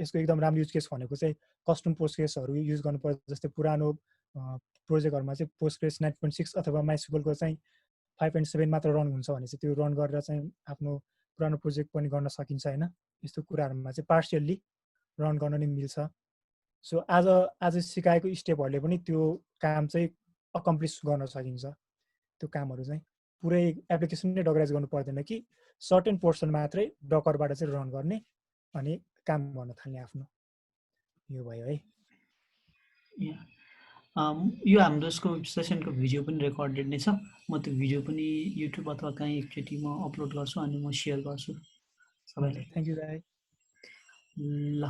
यसको एकदम राम्रो युज केस भनेको चाहिँ कस्टम पोस्ट केसहरू युज गर्नुपर्छ। जस्तै पुरानो प्रोजेक्टहरूमा चाहिँ पोस्टग्रेस 9.6 अथवा माइस्कुएलको चाहिँ 5.7 मात्र रन हुन्छ भने चाहिँ त्यो रन गरेर चाहिँ आफ्नो पुरानो प्रोजेक्ट पनि गर्न सकिन्छ होइन। यस्तो कुराहरूमा चाहिँ पार्सियल्ली रन गर्न नि मिल्छ। सो आज सिकाएको स्टेपहरूले पनि त्यो काम चाहिँ अकम्प्लिस गर्न सकिन्छ। त्यो कामहरू चाहिँ पुरै एप्लिकेसन नै डकराइज गर्नु पर्दैन कि सर्टेन पोर्सन मात्रै डकरबाट चाहिँ रन गर्ने अनि काम गर्न थाल्ने आफ्नो। यो भयो है। यो हाम्रो यसको सेसनको भिडियो पनि रेकर्डेड नै छ। म त्यो भिडियो पनि युट्युब अथवा कहीँ एकचोटि म अपलोड गर्छु अनि म सेयर गर्छु सबैलाई। थ्याङ्क यू दाइ। ल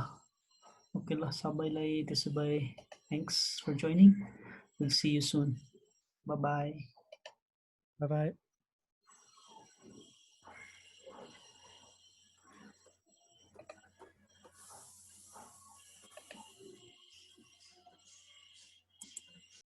ओके ल सबैलाई त्यसो भए thanks for joining. Will see you soon. Bye bye. Bye by.